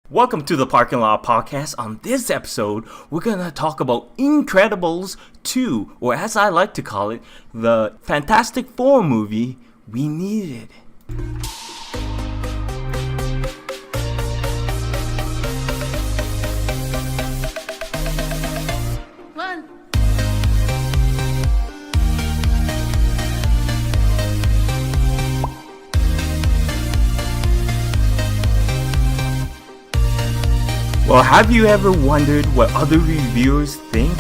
Welcome to the Parking Lot Podcast. On this episode, we're going to talk about Incredibles 2, or as I like to call it, the Fantastic Four movie we needed. One. Well, have you ever wondered what other reviewers think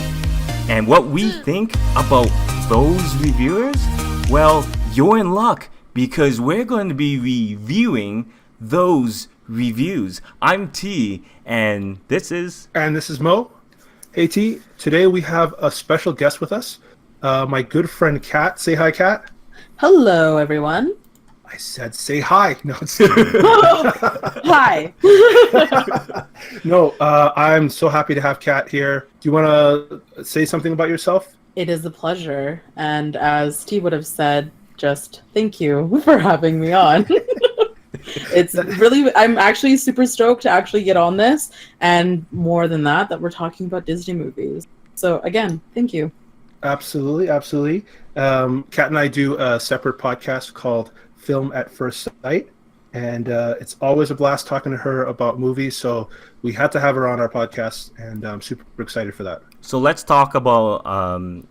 and what we think about those reviewers? Well, you're in luck because we're going to be reviewing those reviews. I'm T, and this is Mo. Hey T, today we have a special guest with us, my good friend Kat. Say hi, Kat. Hello, everyone. I said say hi. No, Hi. no. I'm so happy to have Kat here. Do you want to say something about yourself? It is a pleasure. And as T would have said, just thank you for having me on. I'm actually super stoked to actually get on this. And more than that we're talking about Disney movies. So again, thank you. Absolutely. Kat and I do a separate podcast called Film at First Sight, and it's always a blast talking to her about movies, so we had to have her on our podcast, and I'm super excited for that. So let's talk about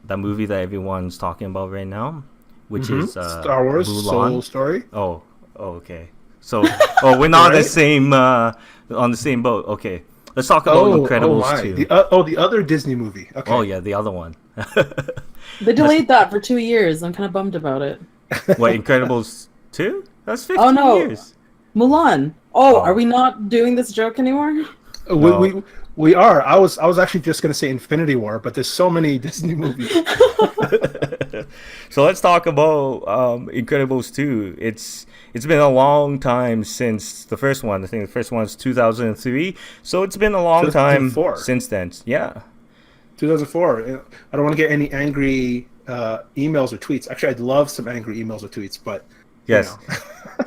the movie that everyone's talking about right now, which is Star Wars Mulan. Solo Story. Oh, okay. So, we're not Right? on the same boat. Okay, let's talk about Incredibles 2. The other Disney movie. Okay. Oh yeah, the other one. They delayed that for 2 years. I'm kind of bummed about it. What, Incredibles 2? That's 15 Oh, no. years. Mulan. Oh, are we not doing this joke anymore? We are. I was actually just going to say Infinity War, but there's so many Disney movies. So let's talk about Incredibles 2. It's been a long time since the first one. I think the first one was 2003. So it's been a long time 2004. since then. Yeah. 2004. I don't want to get any angry emails or tweets. Actually, I'd love some angry emails or tweets, but Yes.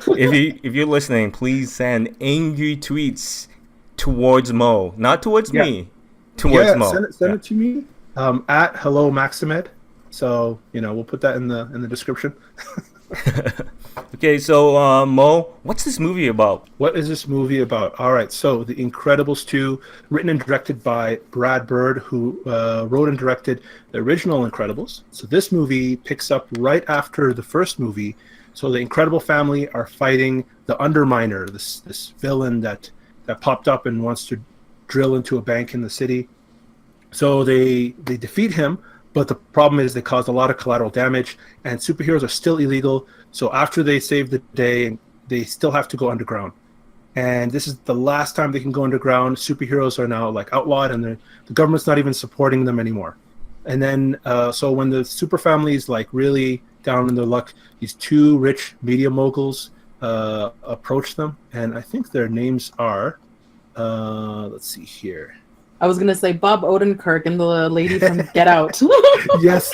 you know. if you're listening, please send angry tweets towards Mo, not towards me. Towards Mo. Send it to me at Hello Maximed. So we'll put that in the description. Okay, so Mo, what's this movie about? What is this movie about? All right, so The Incredibles 2, written and directed by Brad Bird, who wrote and directed the original Incredibles. So this movie picks up right after the first movie. So the Incredible family are fighting the Underminer, this villain that popped up and wants to drill into a bank in the city. So they defeat him, but the problem is they caused a lot of collateral damage, and superheroes are still illegal. So after they save the day, they still have to go underground. And this is the last time they can go underground. Superheroes are now like outlawed, and the government's not even supporting them anymore. And then, so when the super family is like really down in their luck, these two rich media moguls approach them, and I think their names are, let's see here. I was gonna say Bob Odenkirk and the lady from Get Out. Yes.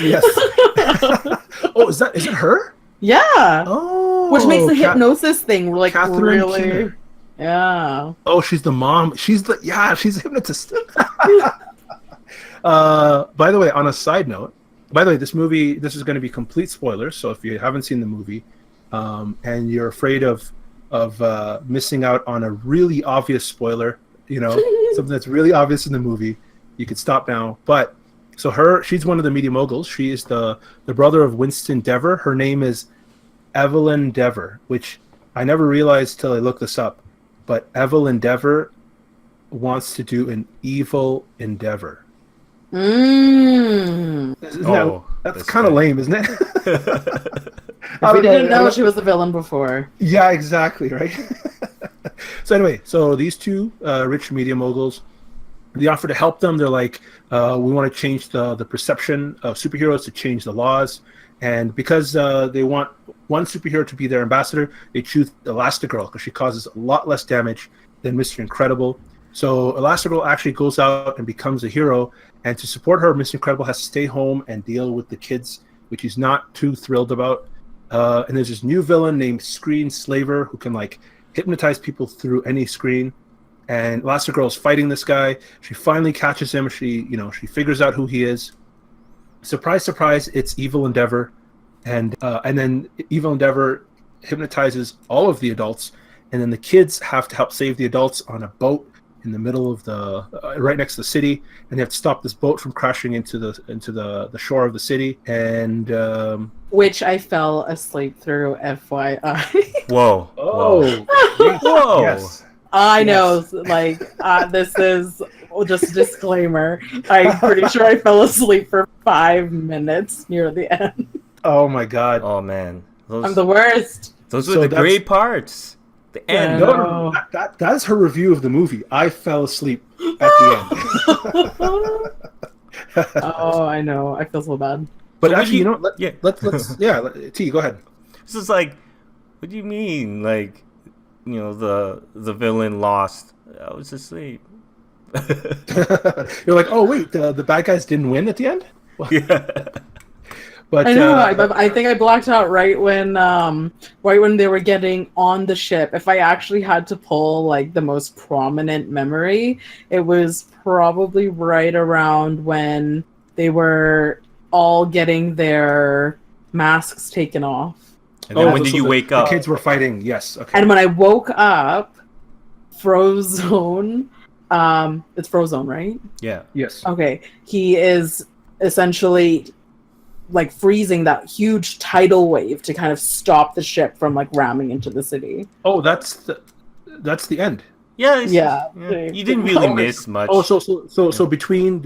Oh, is it her? Yeah. Oh, Which makes the hypnosis thing like Catherine really. Keener. Yeah. Oh, she's the mom. She's a hypnotist. By the way, on a side note, this is going to be complete spoilers. So if you haven't seen the movie, and you're afraid of missing out on a really obvious spoiler, something that's really obvious in the movie, you could stop now. But so she's one of the media moguls. She is the brother of Winston Dever. Her name is Evelyn Dever, which I never realized till I looked this up. But Evelyn Dever wants to do an evil endeavor. That's kind of lame, isn't it? We didn't know she was the villain before. Yeah, exactly, right? So anyway, these two rich media moguls, they offer to help them. They're like, we want to change the perception of superheroes, to change the laws. And because they want one superhero to be their ambassador, they choose Elastigirl because she causes a lot less damage than Mr. Incredible. So Elastigirl actually goes out and becomes a hero. And to support her, Mr. Incredible has to stay home and deal with the kids, which he's not too thrilled about. And there's this new villain named Screen Slaver who can like hypnotize people through any screen. and Elastigirl is fighting this guy. She finally catches him. She figures out who he is. Surprise, surprise! It's Evil Endeavor, and then Evil Endeavor hypnotizes all of the adults, and then the kids have to help save the adults on a boat in the middle of the right next to the city, and they have to stop this boat from crashing into the shore of the city. And Which I fell asleep through, FYI. Whoa. oh, Whoa. yes. I Yes. know, like, this is just a disclaimer. I'm pretty sure I fell asleep for 5 minutes near the end. Oh my God. Oh man. I'm the worst. Those were So the that's- great parts. The end. Yeah. No, that's her review of the movie. I fell asleep at the end. Oh, I know. I feel so bad. But So actually, yeah. let's T, go ahead. This is like, what do you mean? Like, the villain lost. I was asleep. You're like, oh wait, the bad guys didn't win at the end. Yeah. But I know. I think I blacked out right when they were getting on the ship. If I actually had to pull like the most prominent memory, it was probably right around when they were all getting their masks taken off. And then when did so you wake up? The kids were fighting. Yes. Okay. And when I woke up, Frozone, it's Frozone, right? Yeah. Yes. Okay, he is essentially like freezing that huge tidal wave to kind of stop the ship from like ramming into the city. Oh, that's the end. Yeah. Yeah. You didn't really miss much. Oh, so between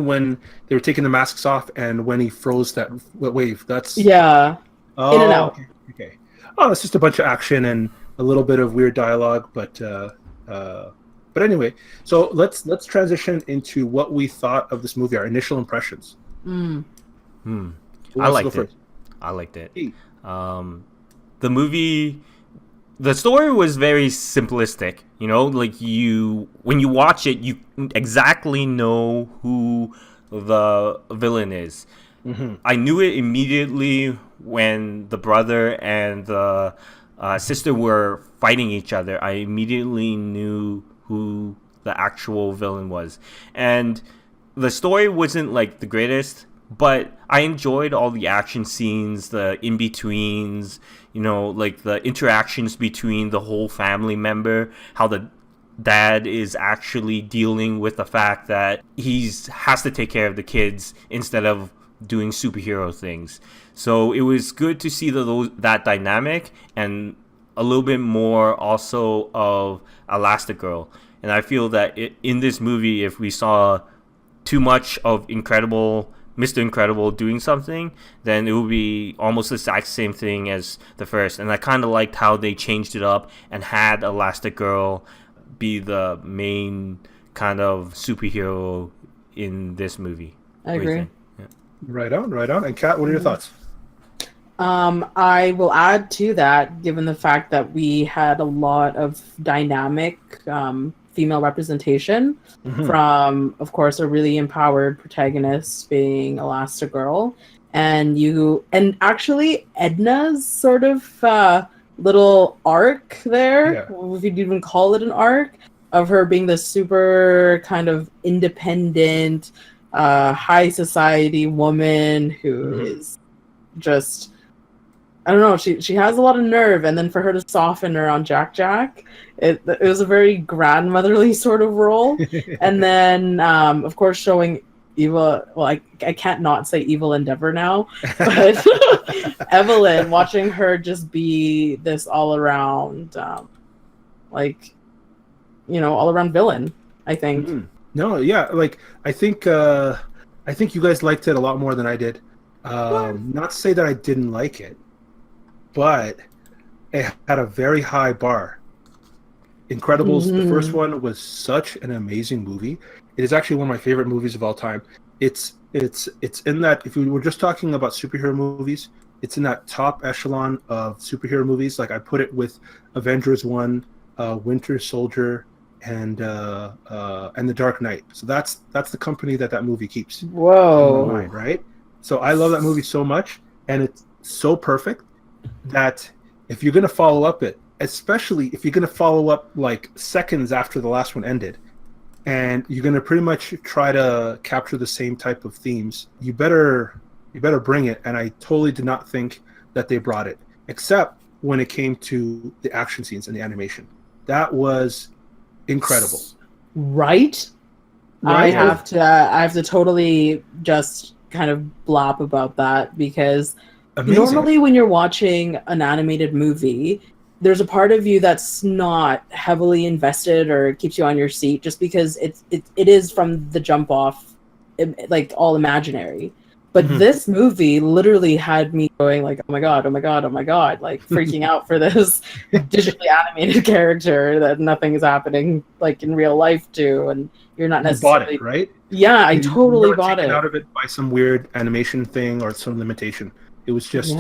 when they were taking the masks off and when he froze that wave, that's Yeah. oh, in and out. Okay. Oh, it's just a bunch of action and a little bit of weird dialogue, but anyway, so let's transition into what we thought of this movie, our initial impressions. Mm. Who I wants to liked go it. first? I liked it. Hey. The movie, the story was very simplistic. Like when you watch it, you exactly know who the villain is. Mm-hmm. I knew it immediately when the brother and the sister were fighting each other. I immediately knew who the actual villain was. And the story wasn't like the greatest, but I enjoyed all the action scenes, the in-betweens, like the interactions between the whole family member, how the dad is actually dealing with the fact that has to take care of the kids instead of doing superhero things. So it was good to see that dynamic and a little bit more also of Elastigirl. And I feel that in this movie, if we saw too much of Mr. Incredible doing something, then it would be almost the exact same thing as the first. And I kind of liked how they changed it up and had Elastigirl be the main kind of superhero in this movie. I What do you agree. think? Yeah. Right on. And Kat, what are your thoughts? I will add to that, given the fact that we had a lot of dynamic female representation from, of course, a really empowered protagonist being Elastigirl, and actually Edna's sort of little arc there, if you'd even call it an arc, of her being this super kind of independent, high society woman who is just, I don't know, she has a lot of nerve, and then for her to soften her on Jack, it was a very grandmotherly sort of role. And then, of course, showing Evil, well, I can't not say Evil Endeavor now, but Evelyn, watching her just be this all-around, all around villain, I think. Mm-hmm. No, yeah, like I think you guys liked it a lot more than I did. Not to say that I didn't like it, but it had a very high bar. Incredibles, the first one, was such an amazing movie. It is actually one of my favorite movies of all time. It's in that, if we were just talking about superhero movies, it's in that top echelon of superhero movies. Like I put it with Avengers 1, Winter Soldier, and The Dark Knight. So that's the company that movie keeps. Whoa. In my mind, right? So I love that movie so much, and it's so perfect that if you're gonna follow up it especially if you're going to follow up like seconds after the last one ended, and you're going to pretty much try to capture the same type of themes, you better bring it. And I totally did not think that they brought it, except when it came to the action scenes and the animation. That was incredible. Right? I have to totally just kind of blop about that, because Amazing. normally when you're watching an animated movie, there's a part of you that's not heavily invested or keeps you on your seat, just because it is from the jump off, like all imaginary. But this movie literally had me going like, oh my god, like freaking out for this digitally animated character that nothing is happening like in real life to, and you're not necessarily... You bought it, right? Yeah, I totally bought it. Out of it by some weird animation thing or some limitation. It was just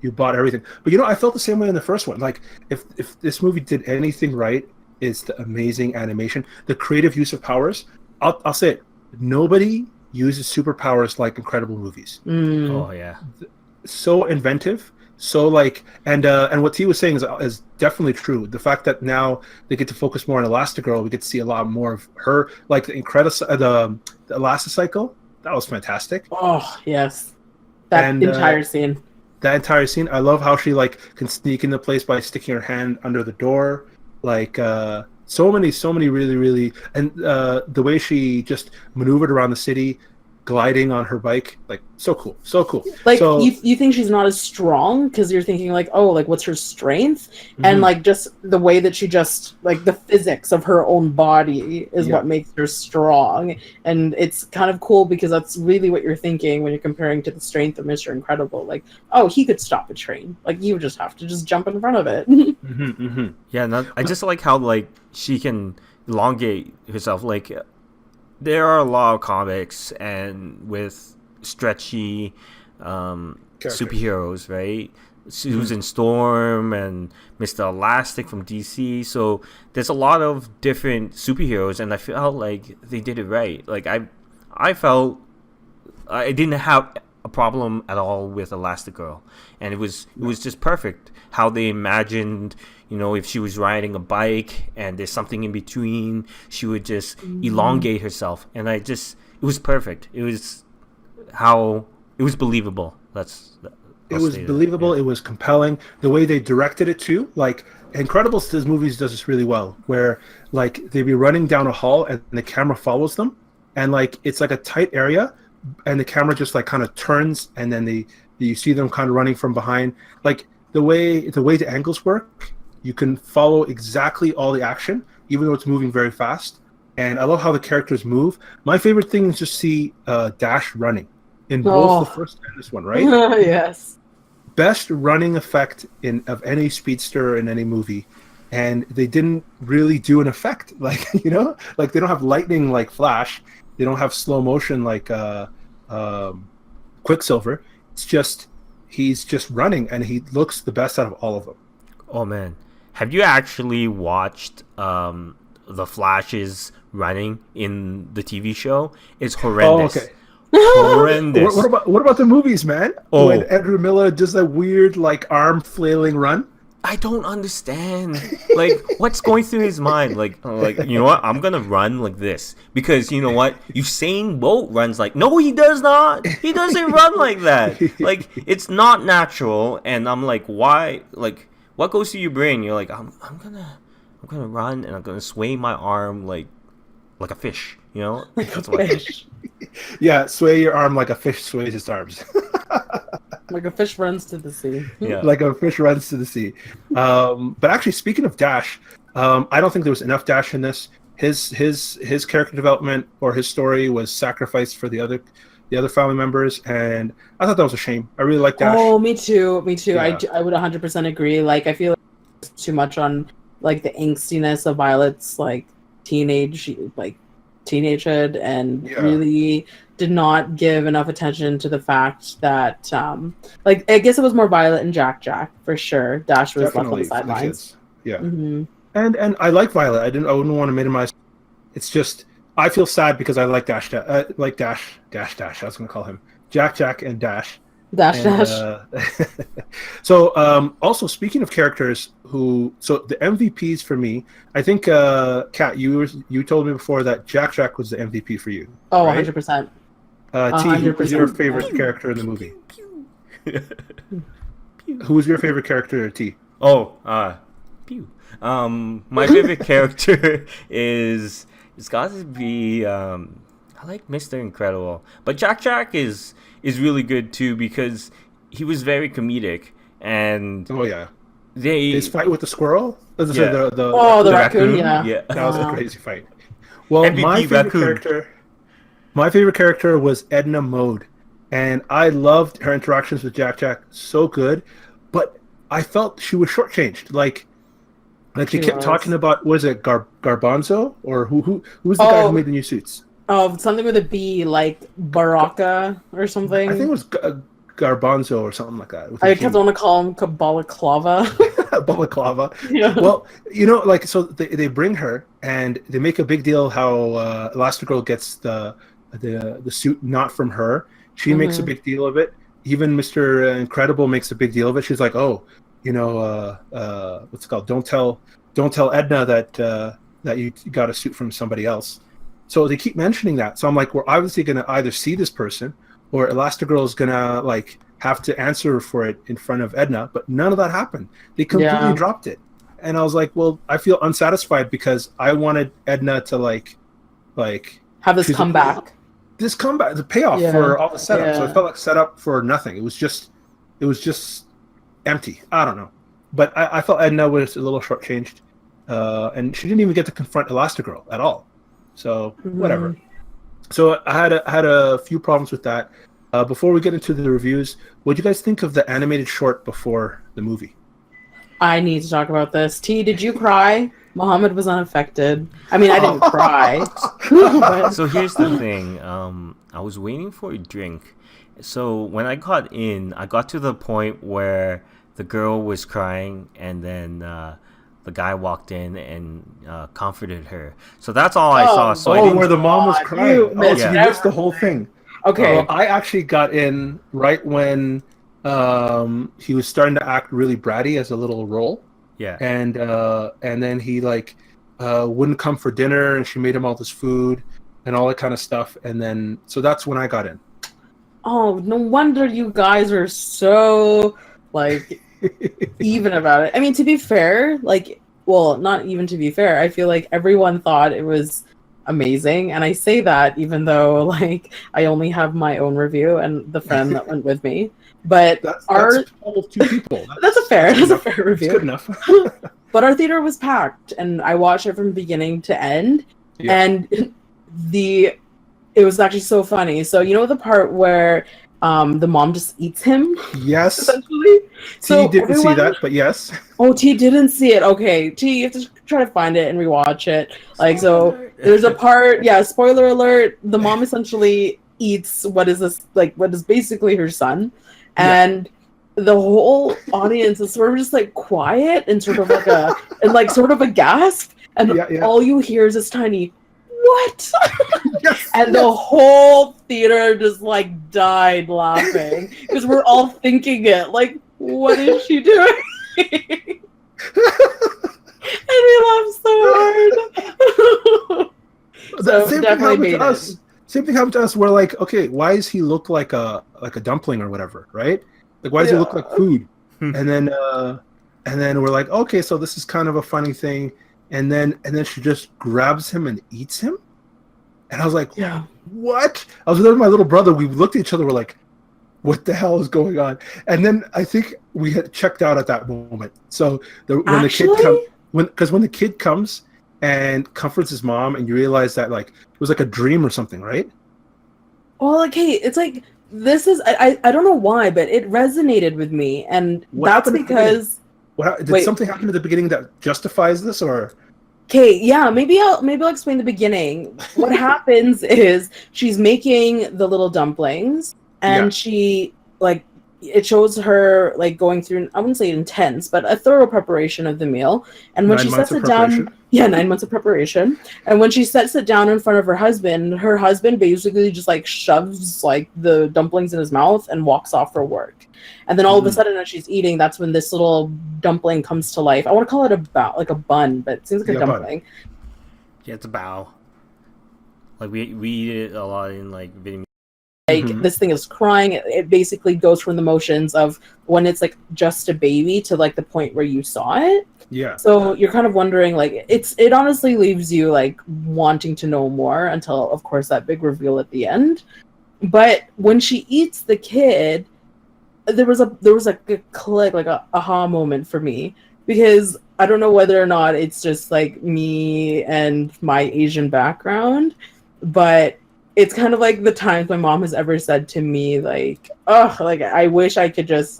you bought everything. But I felt the same way in the first one. Like if this movie did anything right, it's the amazing animation, the creative use of powers. I'll say it. Nobody uses superpowers like Incredible movies. Oh yeah, so inventive, so like, and what T was saying is definitely true. The fact that now they get to focus more on Elastigirl, we get to see a lot more of her, like the the Elasticycle. That was fantastic. Oh yes, that entire scene. That entire scene, I love how she like can sneak into place by sticking her hand under the door, like. So many really, and the way she just maneuvered around the city, gliding on her bike, like so cool. Like you think she's not as strong because you're thinking like, oh, like what's her strength? And like just the way that she just like the physics of her own body is what makes her strong. And it's kind of cool because that's really what you're thinking when you're comparing to the strength of Mr. Incredible. Like, oh, he could stop a train. Like you just have to just jump in front of it. Yeah, I just like how like she can elongate herself. Like there are a lot of comics and with stretchy superheroes, right? Susan Storm and Mr. Elastic from DC. So there's a lot of different superheroes, and I felt like they did it right. Like I felt I didn't have a problem at all with Elastigirl, and it was just perfect how they imagined, if she was riding a bike and there's something in between, she would just elongate herself, and it was perfect. It was believable. It was believable. It was compelling. The way they directed it too, like Incredibles does this really well, where like they'd be running down a hall and the camera follows them, and like it's like a tight area, and the camera just like kind of turns, and then you see them kind of running from behind. Like the way the angles work, you can follow exactly all the action, even though it's moving very fast. And I love how the characters move. My favorite thing is just see Dash running in both the first and this one, right? Yes. Best running effect of any speedster in any movie, and they didn't really do an effect like like they don't have lightning like Flash, they don't have slow motion like Quicksilver. It's just he's just running, and he looks the best out of all of them. Oh man, have you actually watched the Flash's running in the TV show? It's horrendous. Oh, okay. Horrendous. What about the movies, man? Oh. When Andrew Miller does that weird like arm flailing run? I don't understand. Like, what's going through his mind? Like, you know what? I'm gonna run like this because you know what? Usain Bolt runs like. No, he does not. He doesn't run like that. Like, it's not natural. And I'm like, why? Like, what goes through your brain? You're like, I'm gonna run and I'm gonna sway my arm like a fish. That's what. Fish. Yeah, sway your arm like a fish sways its arms. Like a fish runs to the sea. Yeah. Like a fish runs to the sea. But actually, speaking of Dash, I don't think there was enough Dash in this. His character development or his story was sacrificed for the other family members, and I thought that was a shame. I really like Dash. Oh, me too. Yeah. I would 100% agree. Like, I feel like it's too much on like the angstiness of Violet's like teenagehood, and really did not give enough attention to the fact that like I guess it was more Violet and Jack for sure. Dash was Definitely left on the sidelines. Yeah. Mm-hmm. And I like Violet. I wouldn't want to minimize. It's just I feel sad because I like Dash. Dash. I was going to call him Jack, and Dash. Dash And, dash. so also speaking of characters so the MVPs for me, I think Kat, you told me before that Jack Jack was the MVP for you. Oh, right? 100%. T, who was your 100%. favorite character in the movie? Who was your favorite character, T? Oh, pew. My favorite character is it's got to be I like Mr. Incredible, but Jack Jack is really good too because he was very comedic and Oh yeah, they his fight with the squirrel. Yeah. The raccoon, yeah. That was a crazy fight. Well, MVP raccoon. My favorite character was Edna Mode, and I loved her interactions with Jack Jack so good, but I felt she was shortchanged. Like she kept talking about, was it Garbanzo or who was the guy who made the new suits? Oh, something with a B, like Baraka or something. I think it was Garbanzo or something like that. I kept on to call him Balaclava. Balaclava. Yeah. Well, like, so they bring her and they make a big deal how Elastigirl gets the suit not from her. She makes a big deal of it. Even Mr. Incredible makes a big deal of it. She's like, oh, what's it called? Don't tell Edna that you got a suit from somebody else. So they keep mentioning that. So I'm like, we're obviously going to either see this person or Elastigirl is going to like have to answer for it in front of Edna. But none of that happened. They completely dropped it. And I was like, well, I feel unsatisfied because I wanted Edna to like have this comeback. This comeback, the payoff for all the setup. Yeah. So it felt like set up for nothing. It was just empty. I don't know. But I felt Edna was a little shortchanged. And she didn't even get to confront Elastigirl at all. So whatever. So I had a few problems with that. Before we get into the reviews, what do you guys think of the animated short before the movie? I need to talk about this. T, did you cry? Muhammad was unaffected. I mean, I didn't cry. So here's the thing. I was waiting for a drink. So when I got in, I got to the point where the girl was crying and then the guy walked in and comforted her. So that's all I saw. So where the mom was crying. You missed the whole thing. Okay. I actually got in right when he was starting to act really bratty as a little role. Yeah. And then he like wouldn't come for dinner and she made him all this food and all that kind of stuff. And then so that's when I got in. Oh, no wonder you guys are so like even about it. I mean, to be fair, not even to be fair, I feel like everyone thought it was amazing, and I say that even though like I only have my own review and the friend that went with me. But that's almost 2 people. That's a fair review. It's good enough. But our theater was packed, and I watched it from beginning to end, and it was actually so funny. So you know the part where the mom just eats him? Yes. Essentially. T didn't see that, but yes. Oh, T didn't see it. Okay, T, you have to try to find it and rewatch it. Like, so there's a part, spoiler alert, the mom essentially eats what is basically her son. And the whole audience is sort of just like quiet and sort of like sort of a gasp. And all you hear is this tiny, what? And the whole theater just like died laughing because we're all thinking it like, what is she doing? And we laughed so hard. So same definitely thing happened to us. Same thing happened to us. We're like, okay, why does he look like a dumpling or whatever, right? Like, why does he look like food? And then we're like, okay, so this is kind of a funny thing. And then she just grabs him and eats him. And I was like, what? I was with my little brother. We looked at each other. We're like, what the hell is going on? And then I think we had checked out at that moment. So when the kid comes and comforts his mom, and you realize that like it was like a dream or something, right? Well, like, hey, it's like this is I don't know why, but it resonated with me, and that's because did something happen at the beginning that justifies this, or? Okay, maybe I'll explain the beginning. What happens is she's making the little dumplings, and she like it shows her like going through, I wouldn't say intense, but a thorough preparation of the meal. And when she sets it down, Yeah, 9 months of preparation. And when she sets it down in front of her husband basically just like shoves like the dumplings in his mouth and walks off for work. And then all of a sudden, as she's eating, that's when this little dumpling comes to life. I want to call it like a bun, but it seems like a dumpling. Yeah, it's a bao. Like we eat it a lot in like Vietnamese. Like this thing is crying. It basically goes from the motions of when it's like just a baby to like the point where you saw it. Yeah. So you're kind of wondering, like, it honestly leaves you like wanting to know more until, of course, that big reveal at the end. But when she eats the kid, there was like a click, like a aha moment for me, because I don't know whether or not it's just like me and my Asian background, but it's kind of like the times my mom has ever said to me, like, oh, like I wish I just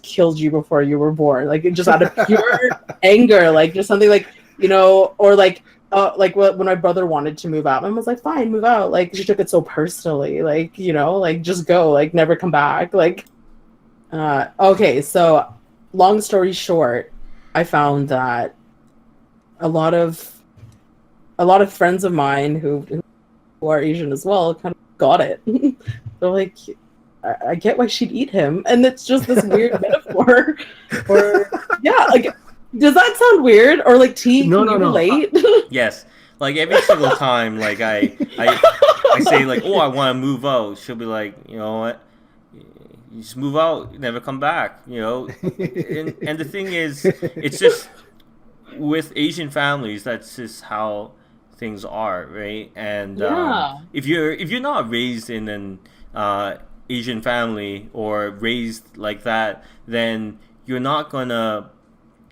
killed you before you were born. Like, just out of pure anger, like just something like, you know, or like when my brother wanted to move out, my mom was like, fine, move out. Like, she took it so personally, like, you know, like just go, like never come back. Like, okay. So long story short, I found that a lot of friends of mine who are Asian as well kind of got it. They're like, I get why she'd eat him, and it's just this weird metaphor. Or yeah, like, does that sound weird? Or like, T, No, can you relate? Yes, like every single time, like I say like, oh, I want to move out. She'll be like, you know what? You just move out, never come back. You know, and the thing is, it's just with Asian families, that's just how things are, right? And if you're not raised in an Asian family or raised like that, then you're not gonna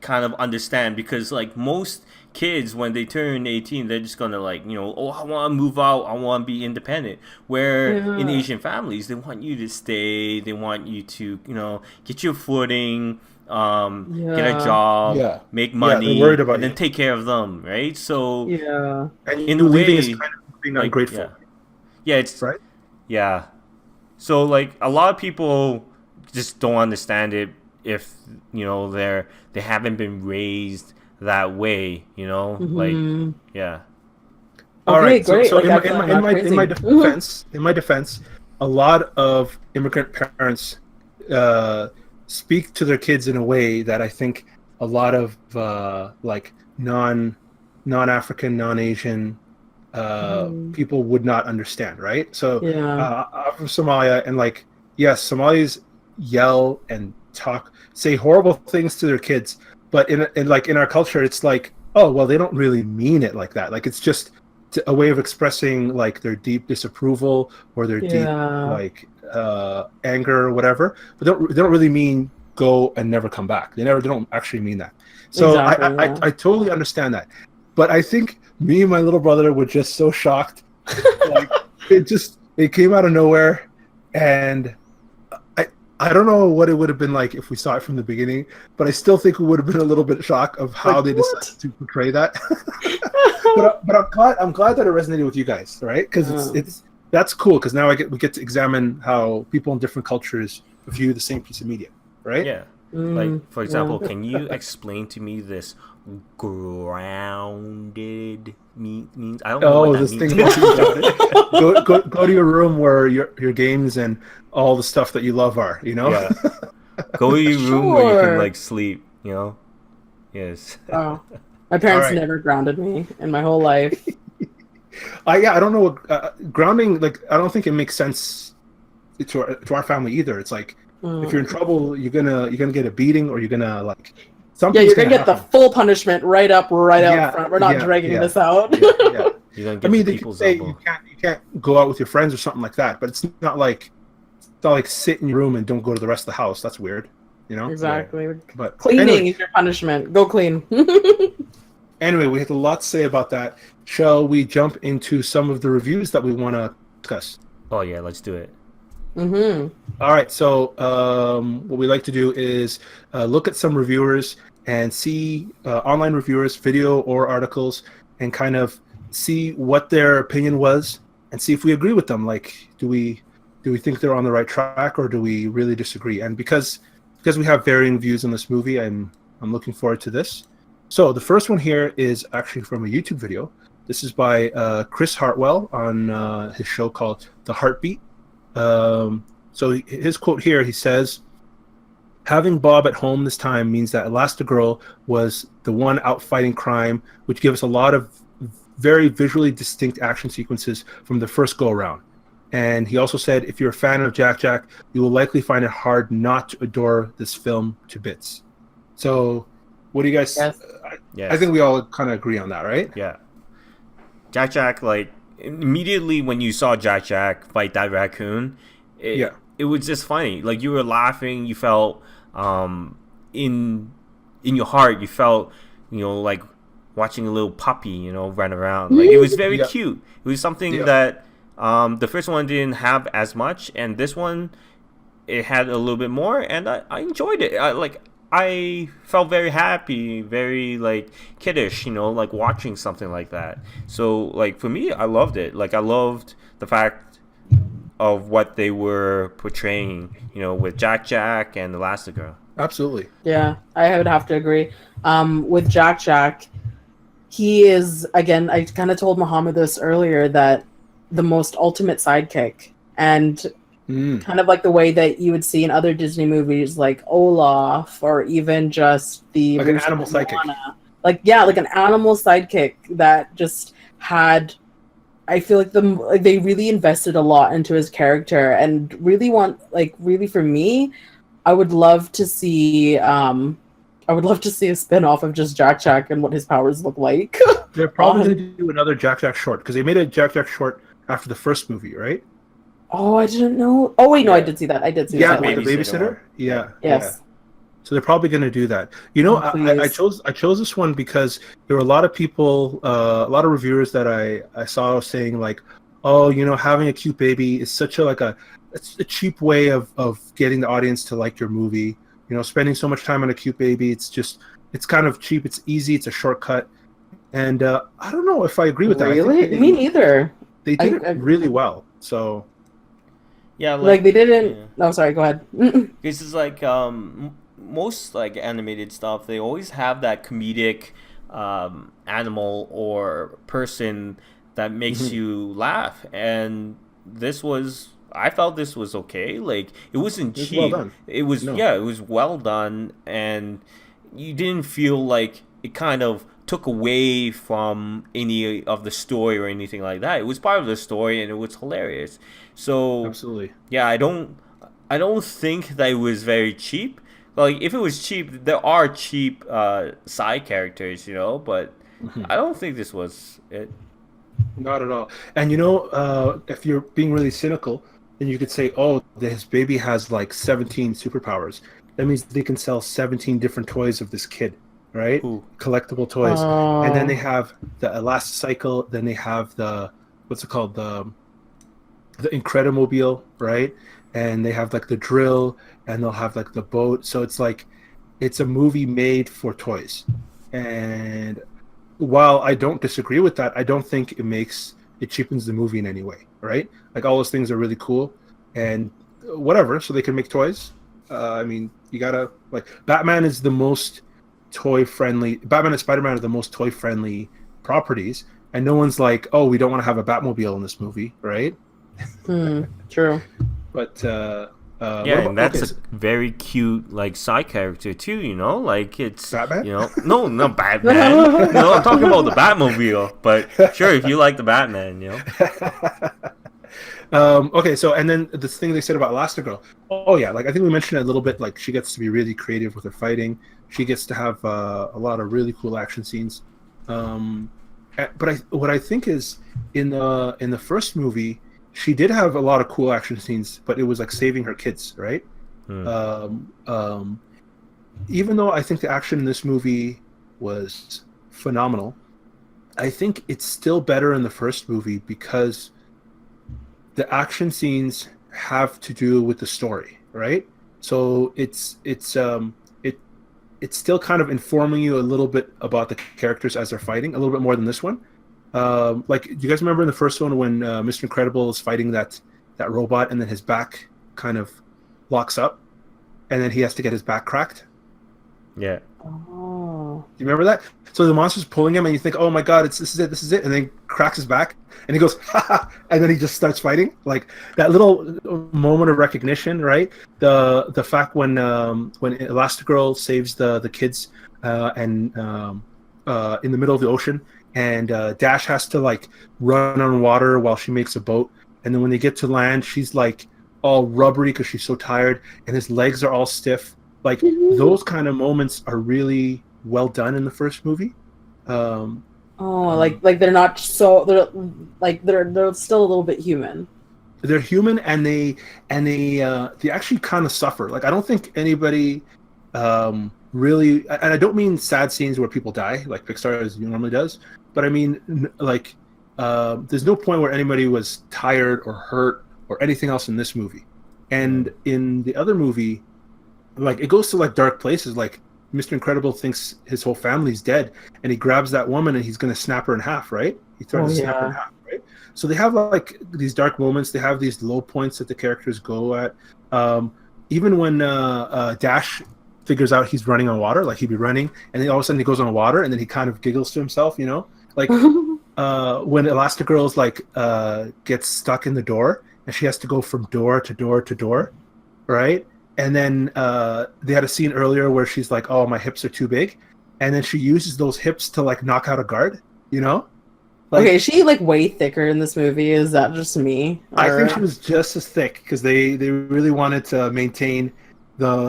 kind of understand, because like most kids when they turn 18, they're just gonna like, you know, oh, I want to move out, I want to be independent. Where in Asian families, they want you to stay, they want you to, you know, get your footing, get a job, make money, they're worried about and then take care of them, right? So and in a way, is kind of being like, ungrateful. Yeah, it's right. Yeah. So like a lot of people just don't understand it if, you know, they haven't been raised that way, you know, like yeah. All right. Great. So Like, in my defense, a lot of immigrant parents speak to their kids in a way that I think a lot of like non-African, non-Asian people would not understand, right? So I'm from Somalia, and like, yes, Somalis yell and say horrible things to their kids, but in our culture, it's like, oh, well, they don't really mean it like that. Like, it's just a way of expressing like their deep disapproval or their deep like anger or whatever, but they don't really mean go and never come back. They don't actually mean that. So I totally understand that, but I think me and my little brother were just so shocked. Like, it came out of nowhere, and I don't know what it would have been like if we saw it from the beginning, but I still think we would have been a little bit shocked of how they decided to portray that. but I'm glad that it resonated with you guys, right? Because that's cool. Because now we get to examine how people in different cultures view the same piece of media, right? Yeah. Like, for example, can you explain to me this grounded means? I don't know what that means. Go to your room where your games and all the stuff that you love are, you know? Yeah. Go to your room where you can like sleep, you know? Yes. Oh. My parents never grounded me in my whole life. I don't know what grounding, like, I don't think it makes sense to our family either. It's like, if you're in trouble, you're gonna get a beating, or you're gonna like something. Yeah, you're gonna get the full punishment right out front. We're not dragging this out. You can't go out with your friends or something like that, but it's not like sit in your room and don't go to the rest of the house. That's weird, you know. Exactly. Yeah. But cleaning is your punishment. Go clean. Anyway, we have a lot to say about that. Shall we jump into some of the reviews that we want to discuss? Oh yeah, let's do it. All right, so what we like to do is look at some reviewers and see online reviewers, video or articles, and kind of see what their opinion was and see if we agree with them. Like, do we think they're on the right track, or do we really disagree? And because we have varying views on this movie, I'm looking forward to this. So the first one here is actually from a YouTube video. This is by Chris Hartwell on his show called The Heartbeat. So his quote here, he says, "Having Bob at home this time means that Elastigirl was the one out fighting crime, which gives us a lot of very visually distinct action sequences from the first go-around." And he also said, "If you're a fan of Jack Jack, you will likely find it hard not to adore this film to bits." So what do you guys... Yes. I think we all kind of agree on that, right? Yeah. Jack Jack, like, immediately when you saw Jack Jack fight that raccoon, it was just funny. Like, you were laughing, you felt, in your heart, you felt, like watching a little puppy, run around. Like, it was very cute. It was something that the first one didn't have as much, and this one, it had a little bit more, and I enjoyed it. I felt very happy, very, like, kiddish, like, watching something like that. So, like, for me, I loved it. Like, I loved the fact of what they were portraying, with Jack Jack and Elastigirl. Absolutely. Yeah, I would have to agree. With Jack Jack, he is, again, I kind of told Muhammad this earlier, that the most ultimate sidekick. And kind of like the way that you would see in other Disney movies, like Olaf, or even just the like an animal sidekick. Like an animal sidekick that just had. I feel like they really invested a lot into his character, and really for me, I would love to see. I would love to see a spin-off of just Jack Jack and what his powers look like. They're probably going to do another Jack Jack short, because they made a Jack Jack short after the first movie, right? Oh, I didn't know. Oh, wait, no, I did see that. I did see that. Yeah, with the babysitter. Yeah. Yes. Yeah. So they're probably going to do that. I chose this one because there were a lot of people, a lot of reviewers that I saw saying, like, oh, having a cute baby is such it's a cheap way of getting the audience to like your movie. Spending so much time on a cute baby, it's kind of cheap. It's easy. It's a shortcut. And I don't know if I agree with that. Really? Me neither. They did it really well. So. Yeah, like they didn't. Yeah. No, sorry. Go ahead. This is like most like animated stuff. They always have that comedic animal or person that makes you laugh, and I felt this was okay. Like, it wasn't cheap. Well done. It was it was well done, and you didn't feel like it kind of took away from any of the story or anything like that. It was part of the story, and it was hilarious. So absolutely, yeah, I don't think that it was very cheap. Like, if it was cheap, there are cheap side characters, but I don't think this was it. Not at all. And if you're being really cynical, then you could say, oh, this baby has like 17 superpowers. That means they can sell 17 different toys of this kid, right? Ooh. Collectible toys. And then they have the Elasticycle, then they have the, what's it called? The Incredimobile, right? And they have like the drill, and they'll have like the boat. So it's like, it's a movie made for toys. And while I don't disagree with that, I don't think it cheapens the movie in any way, right? Like, all those things are really cool and whatever, so they can make toys. I mean, you gotta, like, Batman is the most toy-friendly, Batman and Spider-Man are the most toy-friendly properties, and no one's like, oh, we don't want to have a Batmobile in this movie, right? True. But and that's a very cute, like, side character too. Like, it's Batman. No, not Batman. No, I'm talking about the Batmobile. But sure, if you like the Batman, Okay, so and then the thing they said about Elastigirl. Oh yeah, like, I think we mentioned it a little bit. Like, she gets to be really creative with her fighting. She gets to have a lot of really cool action scenes. But what I think is in the first movie, she did have a lot of cool action scenes, but it was like saving her kids, right? Even though I think the action in this movie was phenomenal, I think it's still better in the first movie because the action scenes have to do with the story, right? So it's still kind of informing you a little bit about the characters as they're fighting, a little bit more than this one. Like, do you guys remember in the first one when Mr. Incredible is fighting that robot, and then his back kind of locks up, and then he has to get his back cracked? Yeah. Oh. You remember that? So the monster's pulling him, and you think, "Oh my God, this is it," and then he cracks his back, and he goes, "Ha ha!" and then he just starts fighting. Like that little moment of recognition, right? The fact when Elastigirl saves the kids and in the middle of the ocean, and Dash has to like run on water while she makes a boat, and then when they get to land, she's like all rubbery because she's so tired, and his legs are all stiff. Like those kind of moments are really well done in the first movie. Like they're not so they're still a little bit human. They're human, and they actually kind of suffer. Like I don't think anybody really, and I don't mean sad scenes where people die like Pixar normally does, but I mean like there's no point where anybody was tired or hurt or anything else in this movie. And in the other movie, like it goes to like dark places. Like Mr. Incredible thinks his whole family's dead, and he grabs that woman and he's going to snap her in half, right? He threatens to snap her in half, right? So they have like these dark moments. They have these low points that the characters go at. Even when Dash figures out he's running on water, like he'd be running, and then all of a sudden he goes on water, and then he kind of giggles to himself, you know? Like when Elastigirl's like gets stuck in the door, and she has to go from door to door to door, right? And then they had a scene earlier where she's like, "Oh, my hips are too big," and then she uses those hips to like knock out a guard. You know? Like, okay, is she like way thicker in this movie? Is that just me? I think she was just as thick because they really wanted to maintain the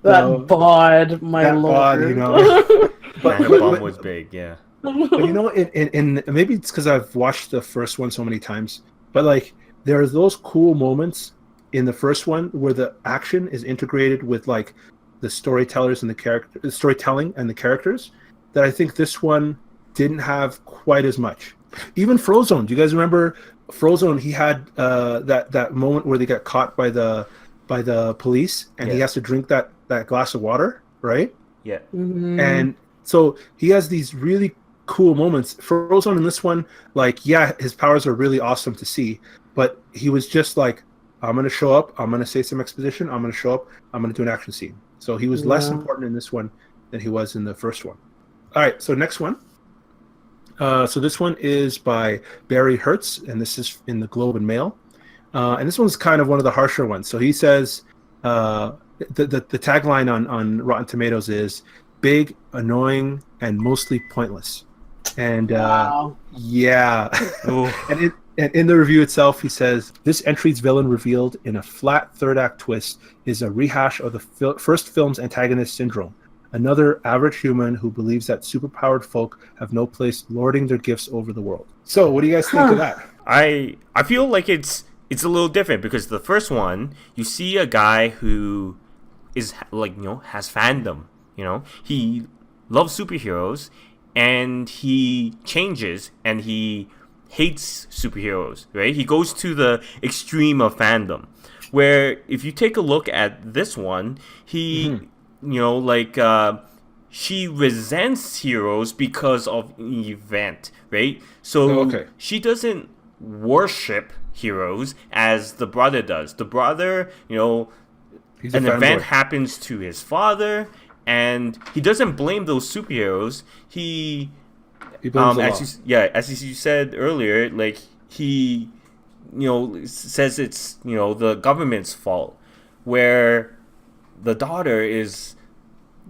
that bod, my lord. Bod, you know. But her bum was big, yeah. But you know, in maybe it's because I've watched the first one so many times, but like there are those cool moments in the first one where the action is integrated with like the storytellers and the storytelling and the characters that I think this one didn't have quite as much. Even Frozone, do you guys remember Frozone? He had that moment where they got caught by the police, and he has to drink that glass of water, right? Yeah. Mm-hmm. And so he has these really cool moments. Frozone in this one, like, yeah, his powers are really awesome to see, but he was just like, I'm going to show up, I'm going to say some exposition, I'm going to show up, I'm going to do an action scene. So he was less important in this one than he was in the first one. All right, so next one. So this one is by Barry Hertz, and this is in the Globe and Mail. And this one's kind of one of the harsher ones. So he says, the tagline on Rotten Tomatoes is, "Big, annoying, and mostly pointless." And yeah. And in the review itself, he says, "This entry's villain revealed in a flat third-act twist is a rehash of the first film's antagonist syndrome. Another average human who believes that superpowered folk have no place lording their gifts over the world." So, what do you guys think of that? I feel like it's a little different because the first one, you see a guy who is like, you know, has fandom. You know, he loves superheroes, and he changes, and he hates superheroes, right? He goes to the extreme of fandom, where if you take a look at this one, he, you know, like, she resents heroes because of an event, right? So she doesn't worship heroes as the brother does. The brother, you know, an event happens to his father, and he doesn't blame those superheroes. He blames as you said earlier, like he, you know, says it's, you know, the government's fault. Where the daughter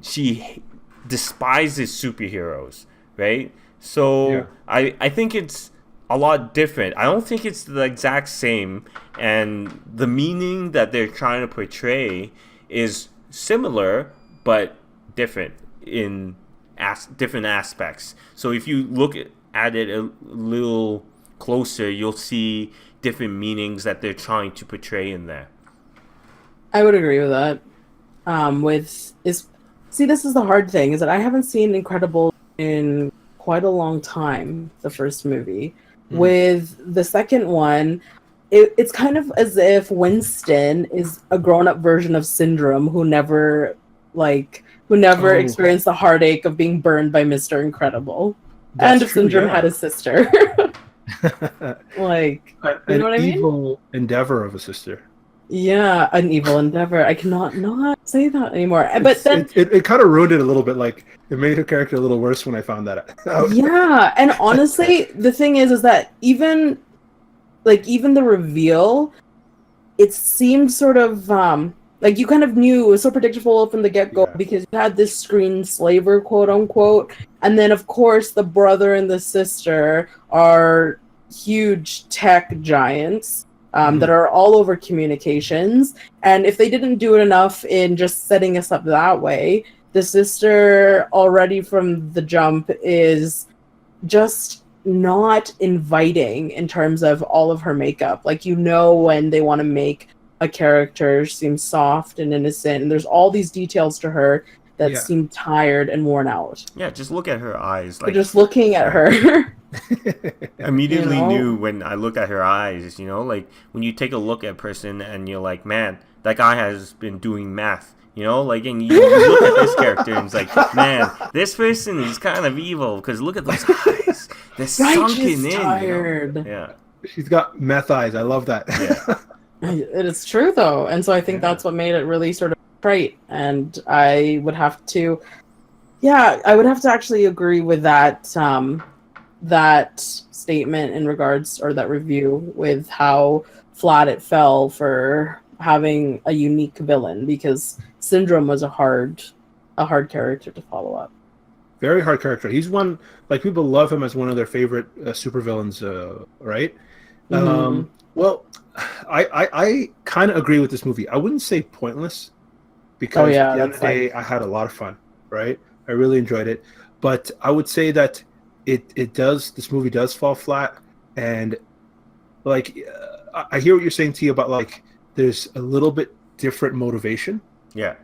she despises superheroes, right? So I think it's a lot different. I don't think it's the exact same, and the meaning that they're trying to portray is similar but different in different aspects. So if you look at it a little closer, you'll see different meanings that they're trying to portray in there. I would agree with that. This is the hard thing, is that I haven't seen Incredible in quite a long time, the first movie. With the second one, it's kind of as if Winston is a grown-up version of Syndrome who never experienced the heartache of being burned by Mr. Incredible. And if Syndrome had a sister. Like, you know what I mean? Evil endeavor of a sister. Yeah, an evil endeavor. I cannot not say that anymore. But then, It kind of ruined it a little bit. Like it made her character a little worse when I found that out. yeah, and honestly, the thing is that even the reveal, it seemed sort of like you kind of knew it was so predictable from the get-go Yeah. because you had this screen slaver, quote unquote, and then of course the brother and the sister are huge tech giants that are all over communications. And if they didn't do it enough in just setting us up that way, the sister already from the jump is just not inviting in terms of all of her makeup. Like, you know, when they want to make a character seem soft and innocent, and there's all these details to her that Yeah. seem tired and worn out. Yeah, just look at her eyes. But Like, just looking at her. immediately You know? knew when I look at her eyes, you know, like when you take a look at a person and you're like, man, that guy has been doing math, you know, like, and you look at this character and it's like, man, this person is kind of evil because look at those eyes. They're Right, sunken she's in. tired. You know? Yeah. She's got meth eyes. I love that. Yeah. It is true, though. And so I think that's what made it really sort of trite. And I would have to, I would have to actually agree with that, that statement in regards, or that review, with how flat it fell for having a unique villain, because Syndrome was a hard character to follow up. Very hard character. He's one, like, people love him as one of their favorite supervillains, right? Mhm. Well, I kind of agree with this movie. I wouldn't say pointless, because yeah, at the end of the that's day, I had a lot of fun, right? I really enjoyed it. But I would say that this movie does fall flat. And, like, I hear what you're saying, T, about, like, there's a little bit different motivation. Yeah.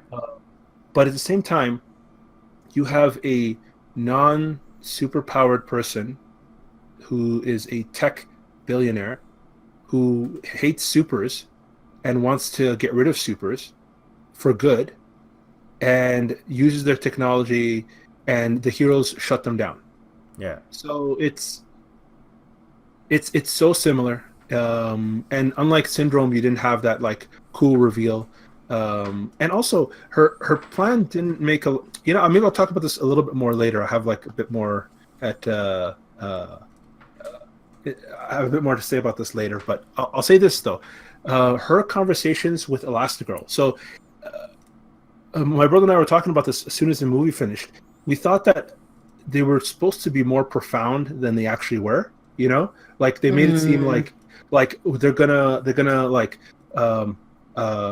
But at the same time, you have a non-superpowered person who is a tech billionaire who hates supers and wants to get rid of supers for good and uses their technology, and the heroes shut them down. Yeah. So it's so similar. And unlike Syndrome, you didn't have that, like, cool reveal. And also her plan didn't make a, you know, maybe I'll talk about this a little bit more later. I have, like, a bit more I have a bit more to say about this later, but I'll say this though. Her conversations with Elastigirl. So my brother and I were talking about this as soon as the movie finished. We thought that they were supposed to be more profound than they actually were, you know? Like, they made it seem like they're gonna like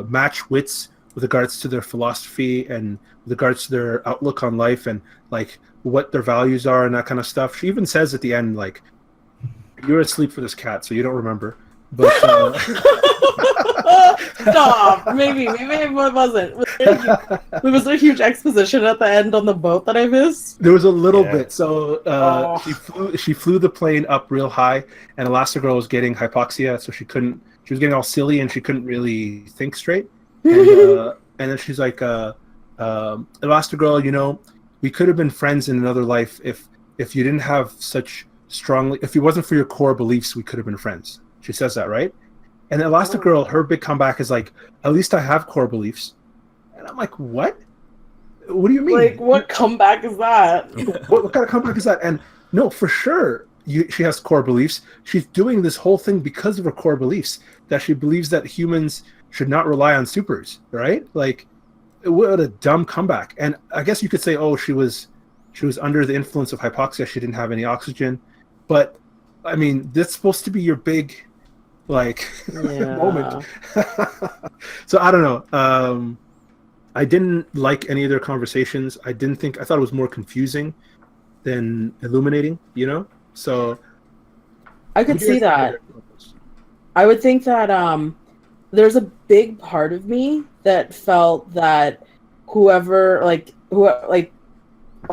match wits with regards to their philosophy and with regards to their outlook on life and, like, what their values are and that kind of stuff. She even says at the end, like, you're asleep for this cat, so you don't remember. But Stop. Maybe it wasn't. Was there huge exposition at the end on the boat that I missed? there was a little Yeah. bit. So Oh. she flew the plane up real high, and Elastigirl was getting hypoxia, so she was getting all silly and she couldn't really think straight. And then she's like, Elastigirl, you know, we could have been friends in another life if you didn't have such strongly, if it wasn't for your core beliefs, we could have been friends. She says that, right? And Elastigirl, her big comeback is like, at least I have core beliefs. And I'm like, what? What do you mean? Like, what comeback is that? What kind of comeback is that? And no, for sure, she has core beliefs. She's doing this whole thing because of her core beliefs, that she believes that humans should not rely on supers, right? Like, what a dumb comeback. And I guess you could say, oh, she was under the influence of hypoxia. She didn't have any oxygen. But, I mean, that's supposed to be your big, like, moment. So, I don't know. I didn't like any of their conversations. I thought it was more confusing than illuminating, you know? So I could see that. I would think that there's a big part of me that felt that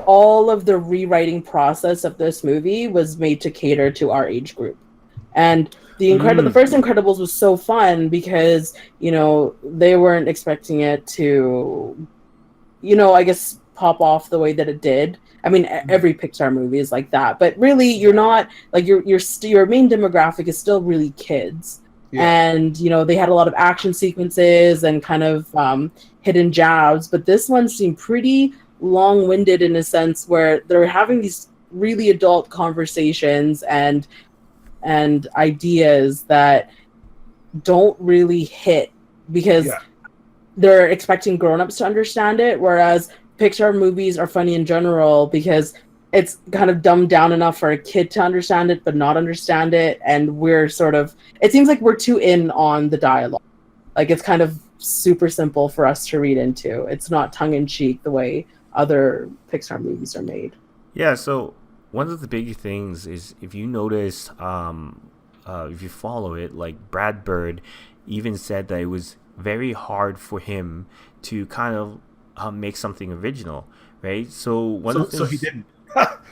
all of the rewriting process of this movie was made to cater to our age group. And the first Incredibles was so fun because, you know, they weren't expecting it to, you know, I guess pop off the way that it did. I mean, every Pixar movie is like that, but really, you're not like your main demographic is still really kids. And they had a lot of action sequences and kind of hidden jabs, but this one seemed pretty long-winded in a sense where they're having these really adult conversations and ideas that don't really hit because they're expecting grown-ups to understand it, whereas Pixar movies are funny in general because it's kind of dumbed down enough for a kid to understand it but not understand it, and we're sort of, it seems like we're too in on the dialogue. Like, it's kind of super simple for us to read into. It's not tongue-in-cheek the way other Pixar movies are made. Yeah, so one of the big things is, if you notice, if you follow it, like Brad Bird even said that it was very hard for him to kind of make something original, right? So so he didn't.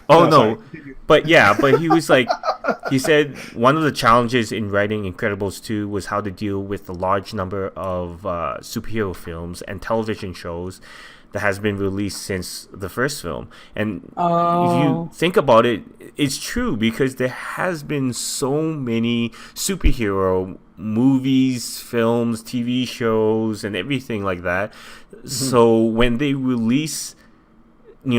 Oh no, but he was like, he said one of the challenges in writing Incredibles 2 was how to deal with the large number of superhero films and television shows that has been released since the first film. And if you think about it, it's true, because there has been so many superhero movies, films, TV shows, and everything like that. So when they release, they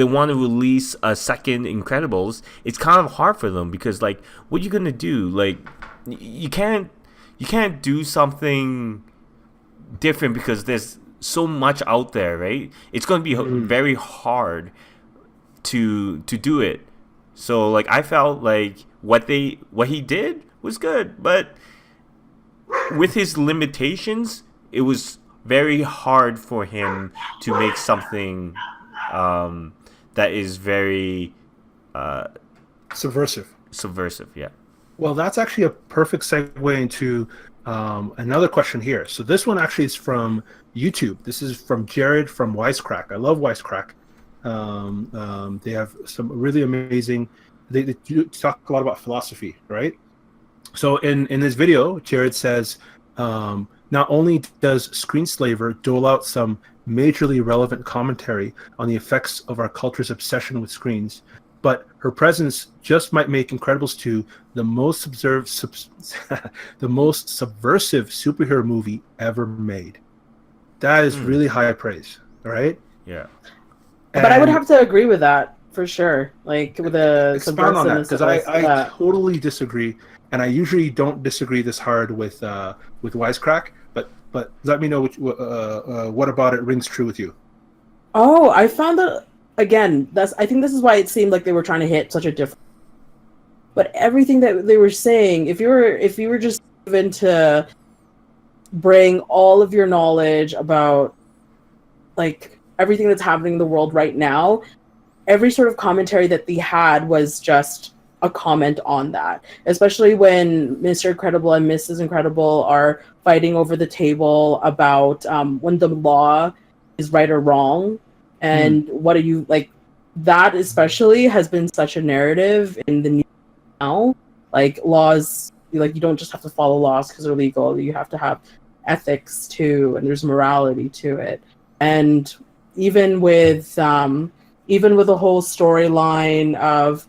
want to release a second Incredibles, it's kind of hard for them, because like, what are you gonna do? Like, you can't do something different because there's so much out there, right? It's gonna be very hard to do it. So like, I felt like what he did was good, but with his limitations, it was very hard for him to make something that is very subversive. Yeah. Well, that's actually a perfect segue into another question here. So this one actually is from YouTube. This is from Jared from Wisecrack. I love Wisecrack. They have some really amazing. They do talk a lot about philosophy, right? So in this video, Jared says, not only does Screenslaver dole out some majorly relevant commentary on the effects of our culture's obsession with screens, but her presence just might make Incredibles 2 the most the most subversive superhero movie ever made. That is really high praise, right? Yeah. But I would have to agree with that for sure. Like, with the expound on that, because I yeah. totally disagree, and I usually don't disagree this hard with Wisecrack. But let me know what about it rings true with you. Oh, I found that, again, I think this is why it seemed like they were trying to hit such a different. But everything that they were saying, if you were just given to bring all of your knowledge about like everything that's happening in the world right now, every sort of commentary that they had was just a comment on that, especially when Mr. Incredible and Mrs. Incredible are fighting over the table about when the law is right or wrong, and what are you like. That especially has been such a narrative in the news now. Like, laws, like, you don't just have to follow laws because they're legal. You have to have ethics too, and there's morality to it. And even with the whole storyline of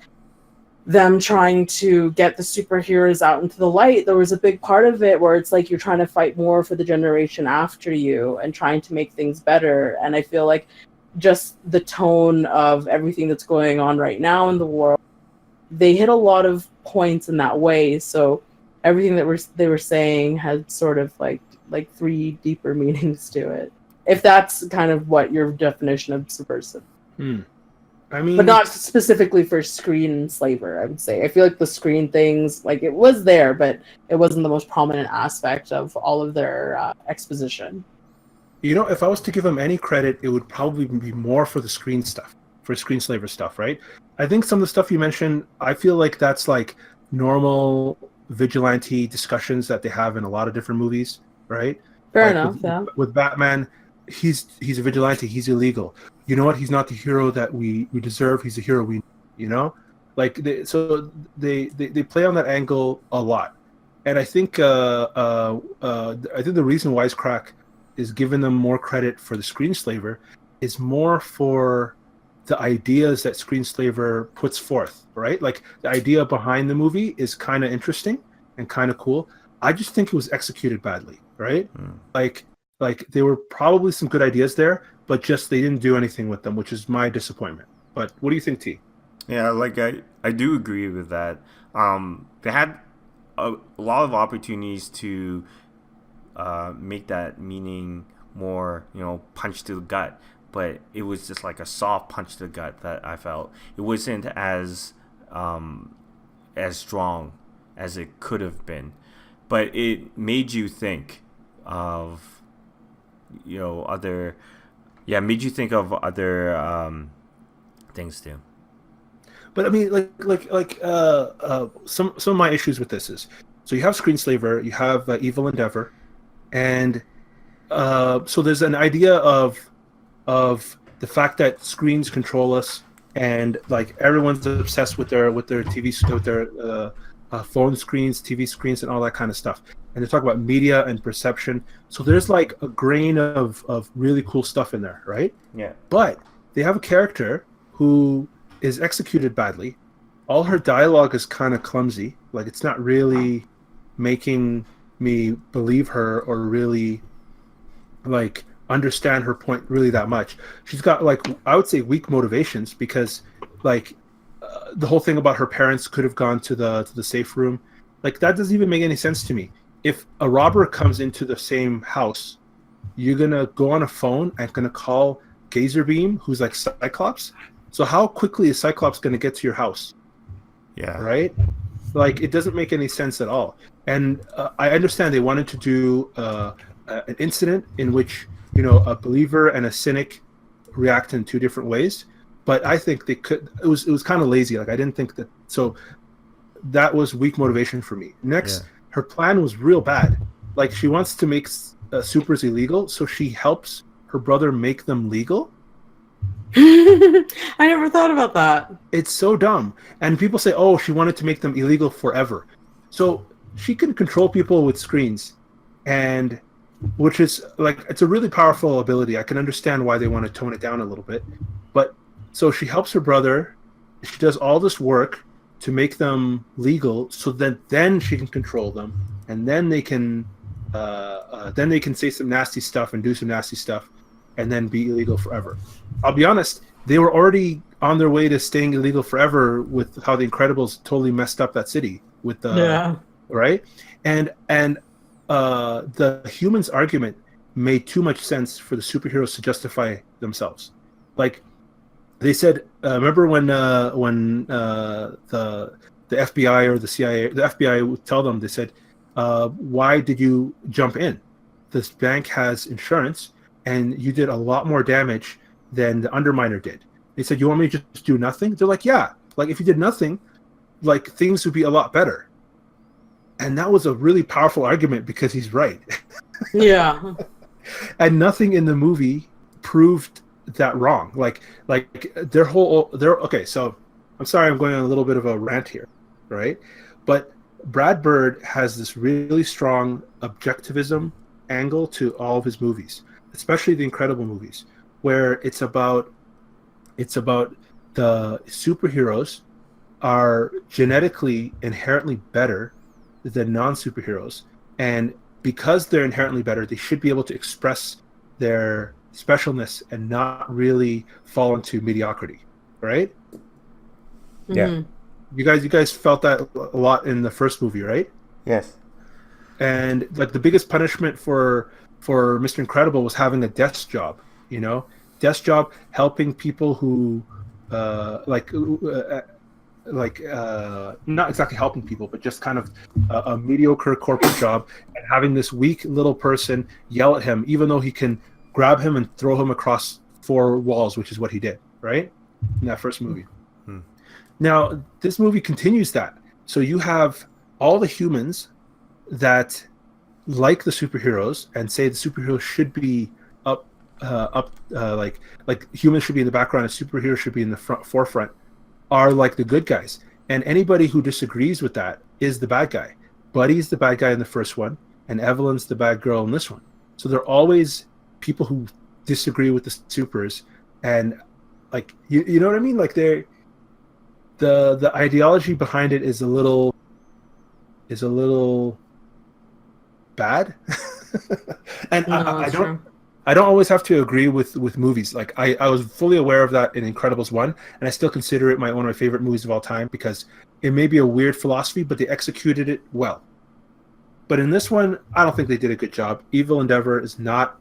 them trying to get the superheroes out into the light, there was a big part of it where it's like you're trying to fight more for the generation after you and trying to make things better. And I feel like just the tone of everything that's going on right now in the world, they hit a lot of points in that way. So everything that they were saying had sort of like three deeper meanings to it, if that's kind of what your definition of subversive. I mean, but not specifically for Screenslaver, I would say. I feel like the screen things, like, it was there, but it wasn't the most prominent aspect of all of their exposition. If I was to give them any credit, it would probably be more for the screen stuff, for Screenslaver stuff, right? I think some of the stuff you mentioned, I feel like that's like normal vigilante discussions that they have in a lot of different movies, right? Fair enough, yeah. With Batman, he's a vigilante, he's illegal. You know what? He's not the hero that we deserve. He's the hero we, like they play on that angle a lot, and I think the reason Wisecrack is giving them more credit for the Screenslaver is more for the ideas that Screenslaver puts forth, right? Like, the idea behind the movie is kind of interesting and kind of cool. I just think it was executed badly, right? Like there were probably some good ideas there, but just they didn't do anything with them, which is my disappointment. But what do you think, T? Yeah, like I do agree with that. They had a lot of opportunities to make that meaning more, punch to the gut, but it was just like a soft punch to the gut that I felt. It wasn't as strong as it could have been, but it made you think of made you think of other things too. But I mean, some of my issues with this is, so you have Screenslaver, you have Evil Endeavor, and so there's an idea of the fact that screens control us, and like everyone's obsessed with their TV, with their phone screens, TV screens, and all that kind of stuff. And they talk about media and perception. So there's like a grain of really cool stuff in there, right? Yeah. But they have a character who is executed badly. All her dialogue is kind of clumsy. Like it's not really making me believe her or really like understand her point really that much. She's got like, I would say, weak motivations, because like the whole thing about her parents could have gone to the safe room, like that doesn't even make any sense to me. If a robber comes into the same house, you're gonna go on a phone and gonna call Gazerbeam, who's like Cyclops. So how quickly is Cyclops gonna get to your house? Yeah. Right? Like it doesn't make any sense at all. And I understand they wanted to do an incident in which a believer and a cynic react in two different ways, but I think they could. It was kind of lazy. Like I didn't think that. So that was weak motivation for me. Next, her plan was real bad. Like she wants to make supers illegal, so she helps her brother make them legal. I never thought about that. It's so dumb. And people say, oh, she wanted to make them illegal forever. So she can control people with screens, and which is like, it's a really powerful ability. I can understand why they want to tone it down a little bit. But so she helps her brother. She does all this work to make them legal, so that then she can control them, and then they can say some nasty stuff and do some nasty stuff, and then be illegal forever. I'll be honest, they were already on their way to staying illegal forever with how the Incredibles totally messed up that city with the right, and the humans' argument made too much sense for the superheroes to justify themselves. Like they said, remember when the FBI or the CIA, the FBI would tell them, they said, why did you jump in? This bank has insurance, and you did a lot more damage than the Underminer did. They said, you want me to just do nothing? They're like, yeah. Like, if you did nothing, like, things would be a lot better. And that was a really powerful argument, because he's right. Yeah. And nothing in the movie proved that wrong. Like okay, so I'm sorry I'm going on a little bit of a rant here, right? But Brad Bird has this really strong objectivism angle to all of his movies, especially the Incredible movies, where it's about the superheroes are genetically inherently better than non-superheroes, and because they're inherently better, they should be able to express their specialness and not really fall into mediocrity, right? Yeah. You guys felt that a lot in the first movie, right? Yes. And like the biggest punishment for Mr. Incredible was having a desk job, desk job, helping people who not exactly helping people, but just kind of a mediocre corporate job, and having this weak little person yell at him, even though he can grab him and throw him across 4 walls, which is what he did, right? In that first movie. Now, this movie continues that. So you have all the humans that like the superheroes and say the superheroes should be like humans should be in the background and superheroes should be in the forefront, are like the good guys. And anybody who disagrees with that is the bad guy. Buddy's the bad guy in the first one, and Evelyn's the bad girl in this one. So they're always people who disagree with the supers, and like you know what I mean? Like they're the ideology behind it is a little bad. And No, I that's don't true. I don't always have to agree with movies. Like I was fully aware of that in Incredibles 1, and I still consider it one of my favorite movies of all time because it may be a weird philosophy, but they executed it well. But in this one, I don't think they did a good job. Evil Endeavor is not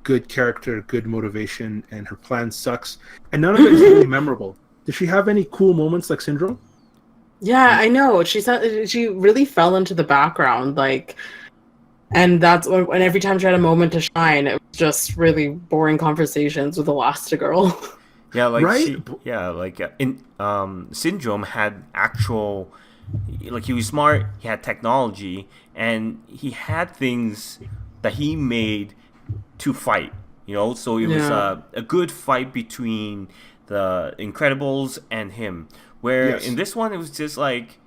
good character, good motivation, and her plan sucks. And none of it is really memorable. Does she have any cool moments like Syndrome? Yeah, I know. She really fell into the background, like, and that's when every time she had a moment to shine, it was just really boring conversations with Elastigirl. Yeah, like Right? in Syndrome had actual, like, he was smart, he had technology, and he had things that he made to fight. So it was Yeah. a good fight between the Incredibles and him. Where Yes. in this one, it was just like,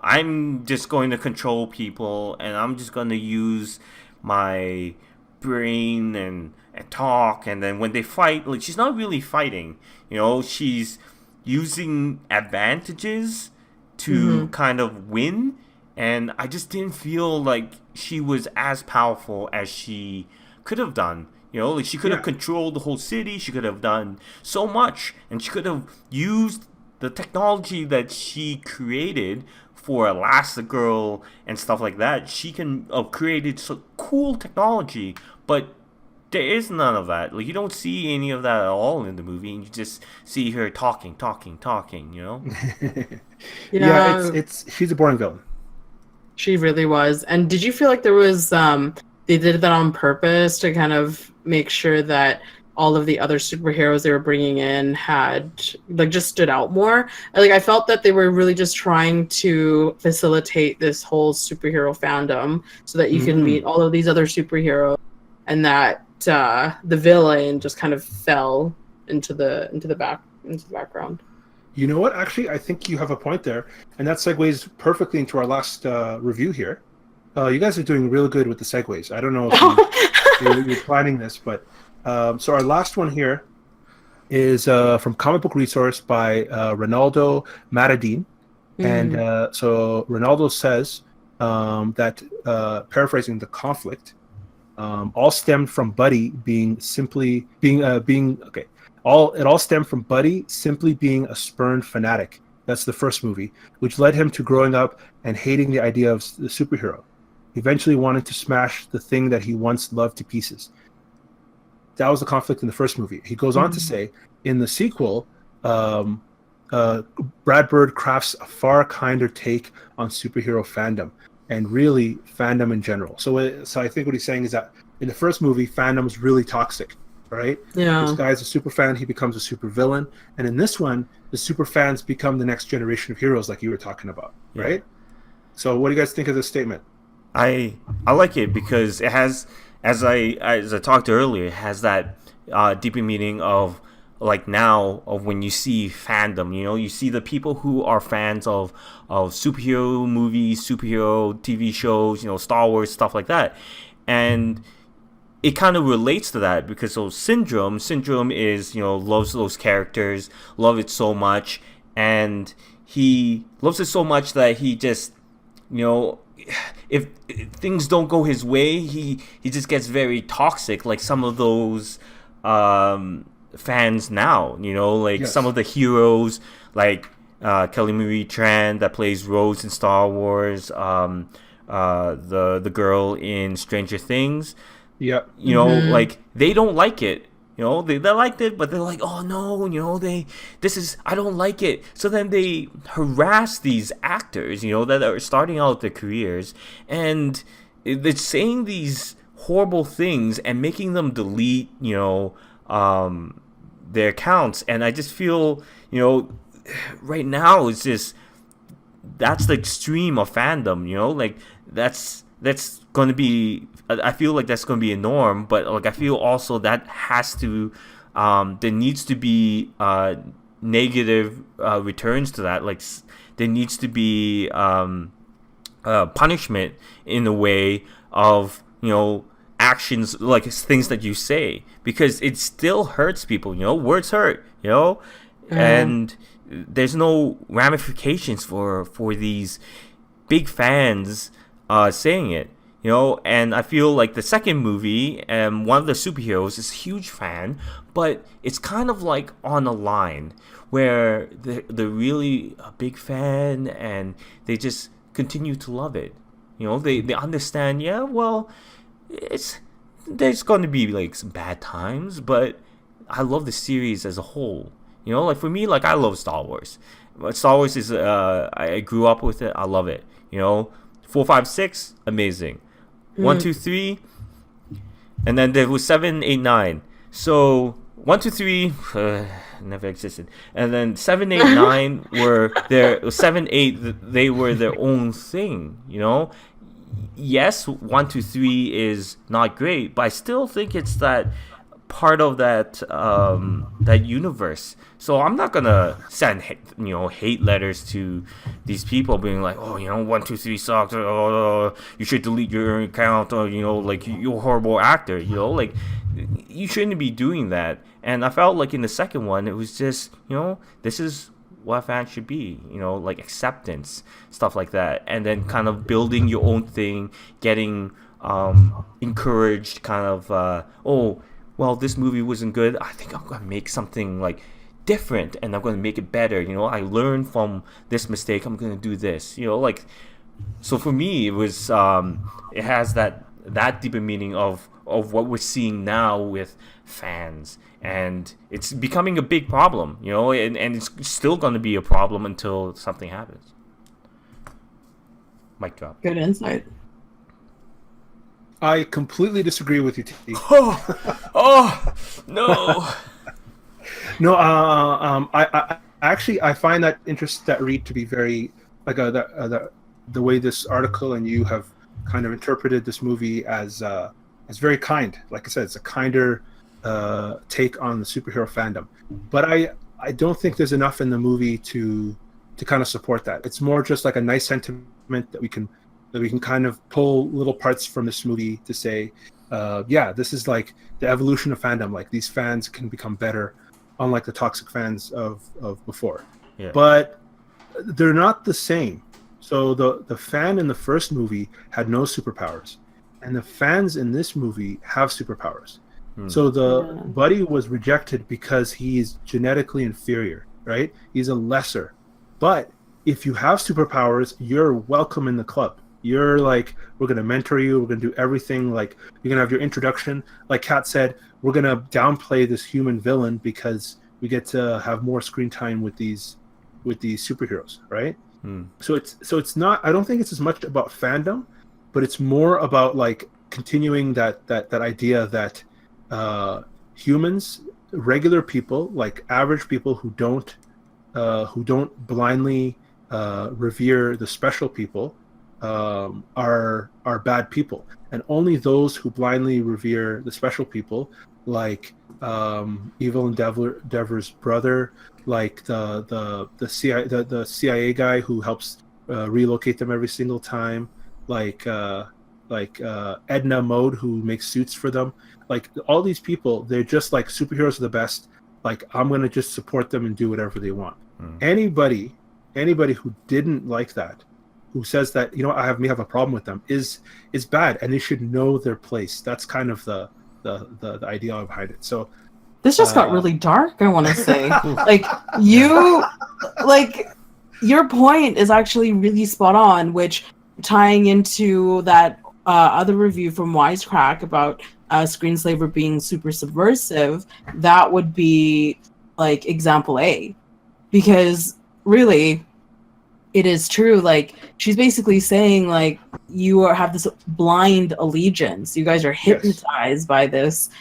I'm just going to control people, and I'm just going to use my brain and talk. And then when they fight, like, she's not really fighting. She's using advantages to kind of win. And I just didn't feel like she was as powerful as she could have done. Like, she could have Yeah. controlled the whole city. She could have done so much, and she could have used the technology that she created for Elastigirl and stuff like that. She can have created so cool technology, but there is none of that. Like, you don't see any of that at all in the movie, and you just see her talking, talking, talking. Yeah, Yeah, it's she's a boring villain. she really was. And did you feel like there was they did that on purpose to kind of make sure that all of the other superheroes they were bringing in had like just stood out more? Like I felt that they were really just trying to facilitate this whole superhero fandom so that you can meet all of these other superheroes, and that the villain just kind of fell into the background. You know what? Actually, I think you have a point there, and that segues perfectly into our last review here. You guys are doing real good with the segues. I don't know if you're planning this, but so our last one here is from Comic Book Resource by Ronaldo Matadine. And so Ronaldo says that, paraphrasing the conflict, all stemmed from Buddy it all stemmed from Buddy simply being a spurned fanatic. That's the first movie, which led him to growing up and hating the idea of the superhero. He eventually wanted to smash the thing that he once loved to pieces. That was the conflict in the first movie. He goes on to say, in the sequel, Brad Bird crafts a far kinder take on superhero fandom and really fandom in general. So I think what he's saying is that in the first movie, fandom is really toxic, right? Yeah. This guy's a super fan, he becomes a super villain. And in this one, the super fans become the next generation of heroes like you were talking about, right? So what do you guys think of this statement? I like it because it has, as I talked earlier, it has that deeper meaning of, like, now of when you see fandom. You see the people who are fans of superhero movies, superhero TV shows, Star Wars, stuff like that, and it kind of relates to that because Syndrome is, loves those characters, love it so much, and he loves it so much that he just, if things don't go his way, he just gets very toxic, like some of those fans now. Like, Yes. some of the heroes, like Kelly Marie Tran that plays Rose in Star Wars, the girl in Stranger Things. Yeah. Like, they don't like it. They liked it, but they're like, oh no, I don't like it. So then they harass these actors, that are starting out their careers, and they're saying these horrible things and making them delete, their accounts. And I just feel, right now it's just, that's the extreme of fandom, like, that's going to be, I feel like that's going to be a norm, but, like, I feel also that has to, there needs to be negative returns to that. Like, there needs to be punishment in a way of, actions, like things that you say, because it still hurts people. Words hurt. And there's no ramifications for these big fans saying it. You know, and I feel like the second movie, one of the superheroes is a huge fan, but it's kind of like on a line where they're really a big fan and they just continue to love it. You know, they understand, yeah, well, there's going to be like some bad times, but I love the series as a whole. You know, like for me, like I love Star Wars. Star Wars is I grew up with it. I love it. You know, 4, 5, 6, amazing. 1, 2, 3, and then there was 7, 8, 9. So 1, 2, 3 never existed, and then 7, 8, 9 were their 7, 8. They were their own thing. You know, yes, 1, 2, 3 is not great, but I still think it's that part of that that universe. So I'm not gonna send hate letters to these people being like, oh, 1, 2, 3 sucks, or you should delete your account, or like you're a horrible actor. Like you shouldn't be doing that. And I felt like in the second one it was just this is what fans should be, like acceptance, stuff like that, and then kind of building your own thing, getting encouraged, kind of oh, well, this movie wasn't good, I think I'm gonna make something like different and I'm gonna make it better. I learned from this mistake, I'm gonna do this. Like, so for me it was it has that deeper meaning of what we're seeing now with fans, and it's becoming a big problem, and it's still gonna be a problem until something happens. Mic drop. Good insight. I completely disagree with you, T. Oh no. No, I actually I find that read to be very like the way this article and you have kind of interpreted this movie as very kind. Like I said, it's a kinder take on the superhero fandom. But I don't think there's enough in the movie to kind of support that. It's more just like a nice sentiment that we can kind of pull little parts from this movie to say, yeah, this is like the evolution of fandom. Like these fans can become better, unlike the toxic fans of before. Yeah. But they're not the same. So the fan in the first movie had no superpowers, and the fans in this movie have superpowers. So the Buddy was rejected because he's genetically inferior, right? He's a lesser. But if you have superpowers, you're welcome in the club. You're like, we're going to mentor you. We're going to do everything. Like, you're going to have your introduction. Like Kat said, we're going to downplay this human villain because we get to have more screen time with these superheroes, right? So it's not, I don't think it's as much about fandom, but it's more about like continuing that idea that humans, regular people, like average people who don't blindly revere the special people, are bad people, and only those who blindly revere the special people, like Evil Endeavor's brother, like the CIA guy who helps relocate them every single time, like Edna Mode who makes suits for them. Like all these people, they're just like superheroes are the best. Like I'm gonna just support them and do whatever they want. Anybody who didn't like that, who says that I have a problem with them, is bad, and they should know their place. That's kind of the idea behind it. So this just got really dark, I want to say. Your point is actually really spot on, which tying into that other review from Wisecrack about Screenslaver being super subversive, that would be like example A, because really it is true. Like she's basically saying like you have this blind allegiance. You guys are hypnotized by this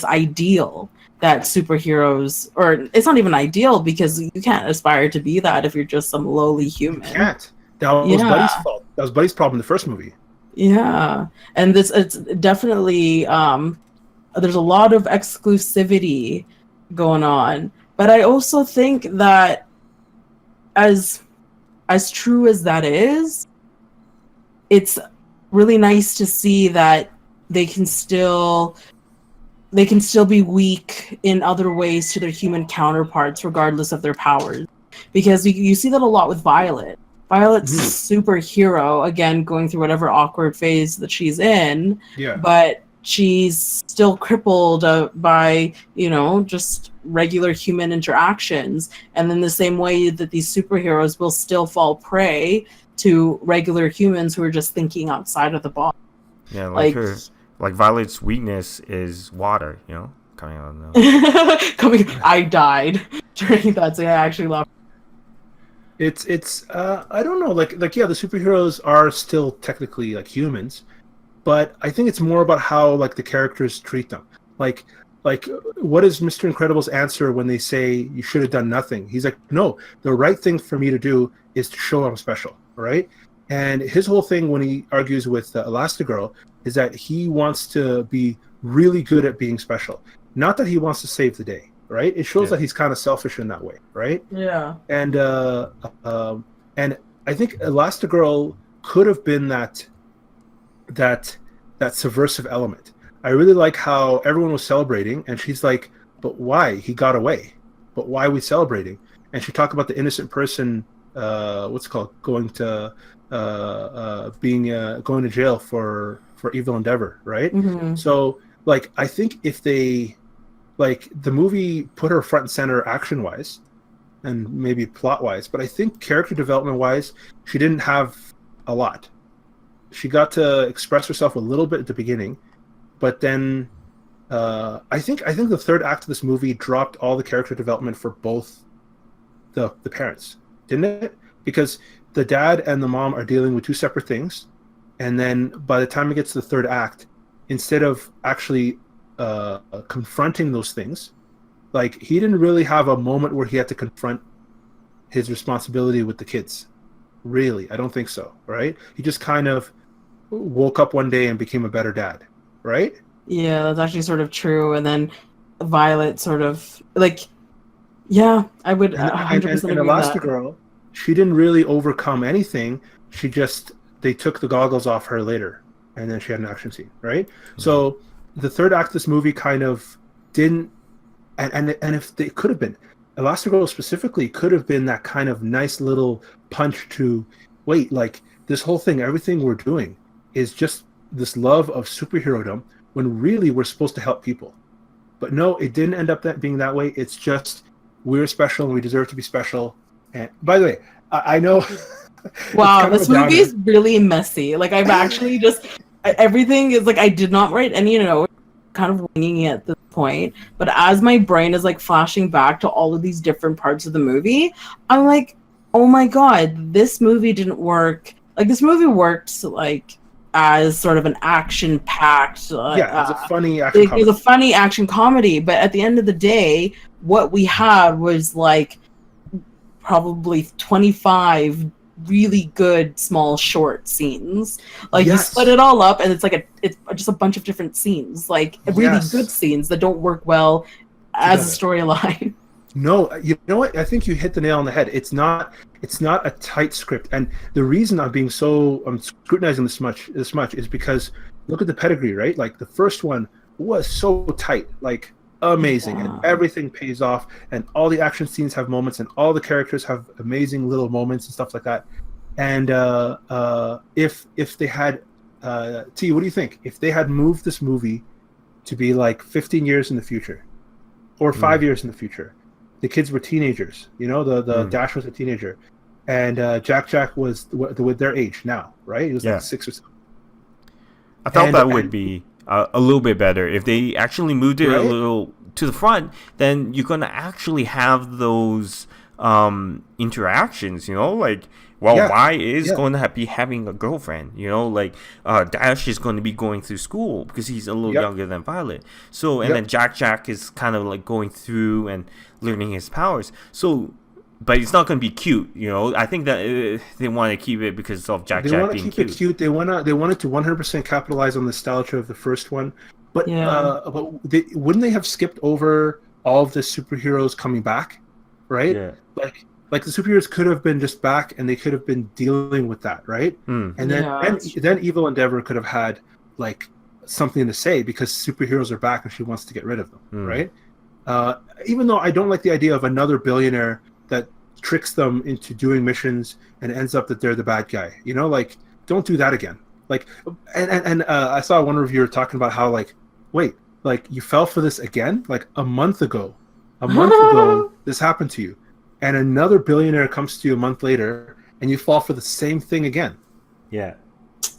ideal that superheroes, or it's not even ideal because you can't aspire to be that if you're just some lowly human. You can't. That was Buddy's fault. That was Buddy's problem in the first movie. Yeah, and it's definitely there's a lot of exclusivity going on, but I also think that as true as that is, it's really nice to see that they can still be weak in other ways to their human counterparts, regardless of their powers. Because you see that a lot with Violet. Violet's superhero, again, going through whatever awkward phase that she's in, Yeah. but she's still crippled by, just regular human interactions. And in the same way that these superheroes will still fall prey to regular humans who are just thinking outside of the box. Yeah, like Violet's weakness is water, coming out of the I died during that, so I actually laughed. It's I don't know, like yeah, the superheroes are still technically like humans, but I think it's more about how like the characters treat them. Like what is Mr. Incredible's answer when they say you should have done nothing? He's like, no, the right thing for me to do is to show I'm special, right? And his whole thing when he argues with Elastigirl is that he wants to be really good at being special, not that he wants to save the day. Right, it shows that he's kind of selfish in that way, right? Yeah. And I think Elastigirl could have been that subversive element. I really like how everyone was celebrating, and she's like, "But why? He got away. But why are we celebrating?" And she talked about the innocent person, what's it called, going to jail for evil endeavor, right? Mm-hmm. So, like, I think if they the movie put her front and center action wise and maybe plot wise, but I think character development wise, she didn't have a lot. She got to express herself a little bit at the beginning, but then I think the third act of this movie dropped all the character development for both the parents, didn't it? Because the dad and the mom are dealing with two separate things, and then by the time it gets to the third act, instead of actually confronting those things, like he didn't really have a moment where he had to confront his responsibility with the kids. Really, I don't think so. Right? He just kind of woke up one day and became a better dad. Right? Yeah, that's actually sort of true. And then Violet sort of like, yeah, I would 100% agree with that. Elastigirl, she didn't really overcome anything. They took the goggles off her later, and then she had an action scene. Right? Mm-hmm. So the third act of this movie kind of didn't, and if they could have been, Elastigirl specifically could have been that kind of nice little punch to, wait, like this whole thing, everything we're doing is just this love of superherodom when really we're supposed to help people. But no, it didn't end up being that way. It's just we're special and we deserve to be special. And by the way, I know. Wow, this movie is really messy. Like I've actually just. Everything is like I did not write any kind of winging it at this point, but as my brain is like flashing back to all of these different parts of the movie, I'm like, oh my god, this movie didn't work. Like this movie worked like as sort of an action packed it's a funny action comedy. It was a funny action comedy, but at the end of the day what we had was like probably 25 really good small short scenes. Like you split it all up and it's just a bunch of different scenes, like really good scenes that don't work well as a storyline. No, you know what? I think you hit the nail on the head. It's not a tight script, and the reason I'm scrutinizing this much is because look at the pedigree, right? Like the first one was so tight, like amazing, and everything pays off, and all the action scenes have moments, and all the characters have amazing little moments and stuff like that. And if they had T, what do you think? If they had moved this movie to be like 15 years in the future, or 5 years in the future, the kids were teenagers. The Dash was a teenager, and Jack was with their age now, right? He was like 6 or 7. I thought that would be a little bit better if they actually moved it a little to the front. Then you're gonna actually have those interactions. Why is going to be having a girlfriend? Dash is going to be going through school because he's a little younger than Violet. So and then Jack is kind of like going through and learning his powers. So. But it's not going to be cute, I think that they want to keep it because of Jack being cute. They want to keep it cute. They wanted to 100% capitalize on the nostalgia of the first one. But wouldn't they have skipped over all of the superheroes coming back, right? Yeah. Like the superheroes could have been just back, and they could have been dealing with that, right? And then Evil Endeavor could have had like something to say because superheroes are back and she wants to get rid of them, right? Even though I don't like the idea of another billionaire that tricks them into doing missions and ends up that they're the bad guy. You know, like don't do that again. Like, and I saw one reviewer talking about how like, wait, like you fell for this again? Like a month ago this happened to you, and another billionaire comes to you a month later, and you fall for the same thing again. Yeah.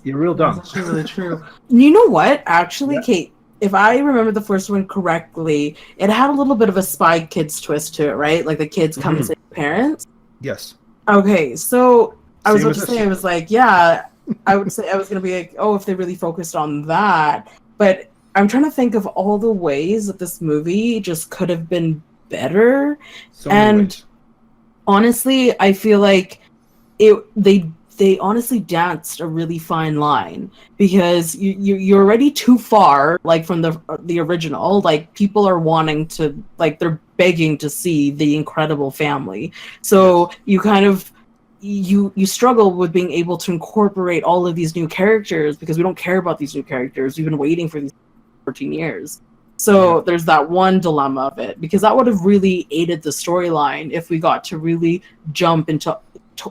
You're real dumb. That's actually really true. You know what? Actually, Yeah. Kate, if I remember the first one correctly, it had a little bit of a Spy Kids twist to it, right? Like the kids come and Mhm. say parents. Yes. Okay, so I was Same about as to this. say, I was like, yeah, I would say I was gonna be like, oh, if they really focused on that. But I'm trying to think of all the ways that this movie just could have been better. So many And ways. honestly, I feel like they honestly danced a really fine line, because you're already too far, like from the original. Like people are wanting to, like they're begging to see the Incredible family. So you kind of you struggle with being able to incorporate all of these new characters, because we don't care about these new characters. We've been waiting for these 14 years. So Yeah. there's that one dilemma of it, because that would have really aided the storyline if we got to really jump into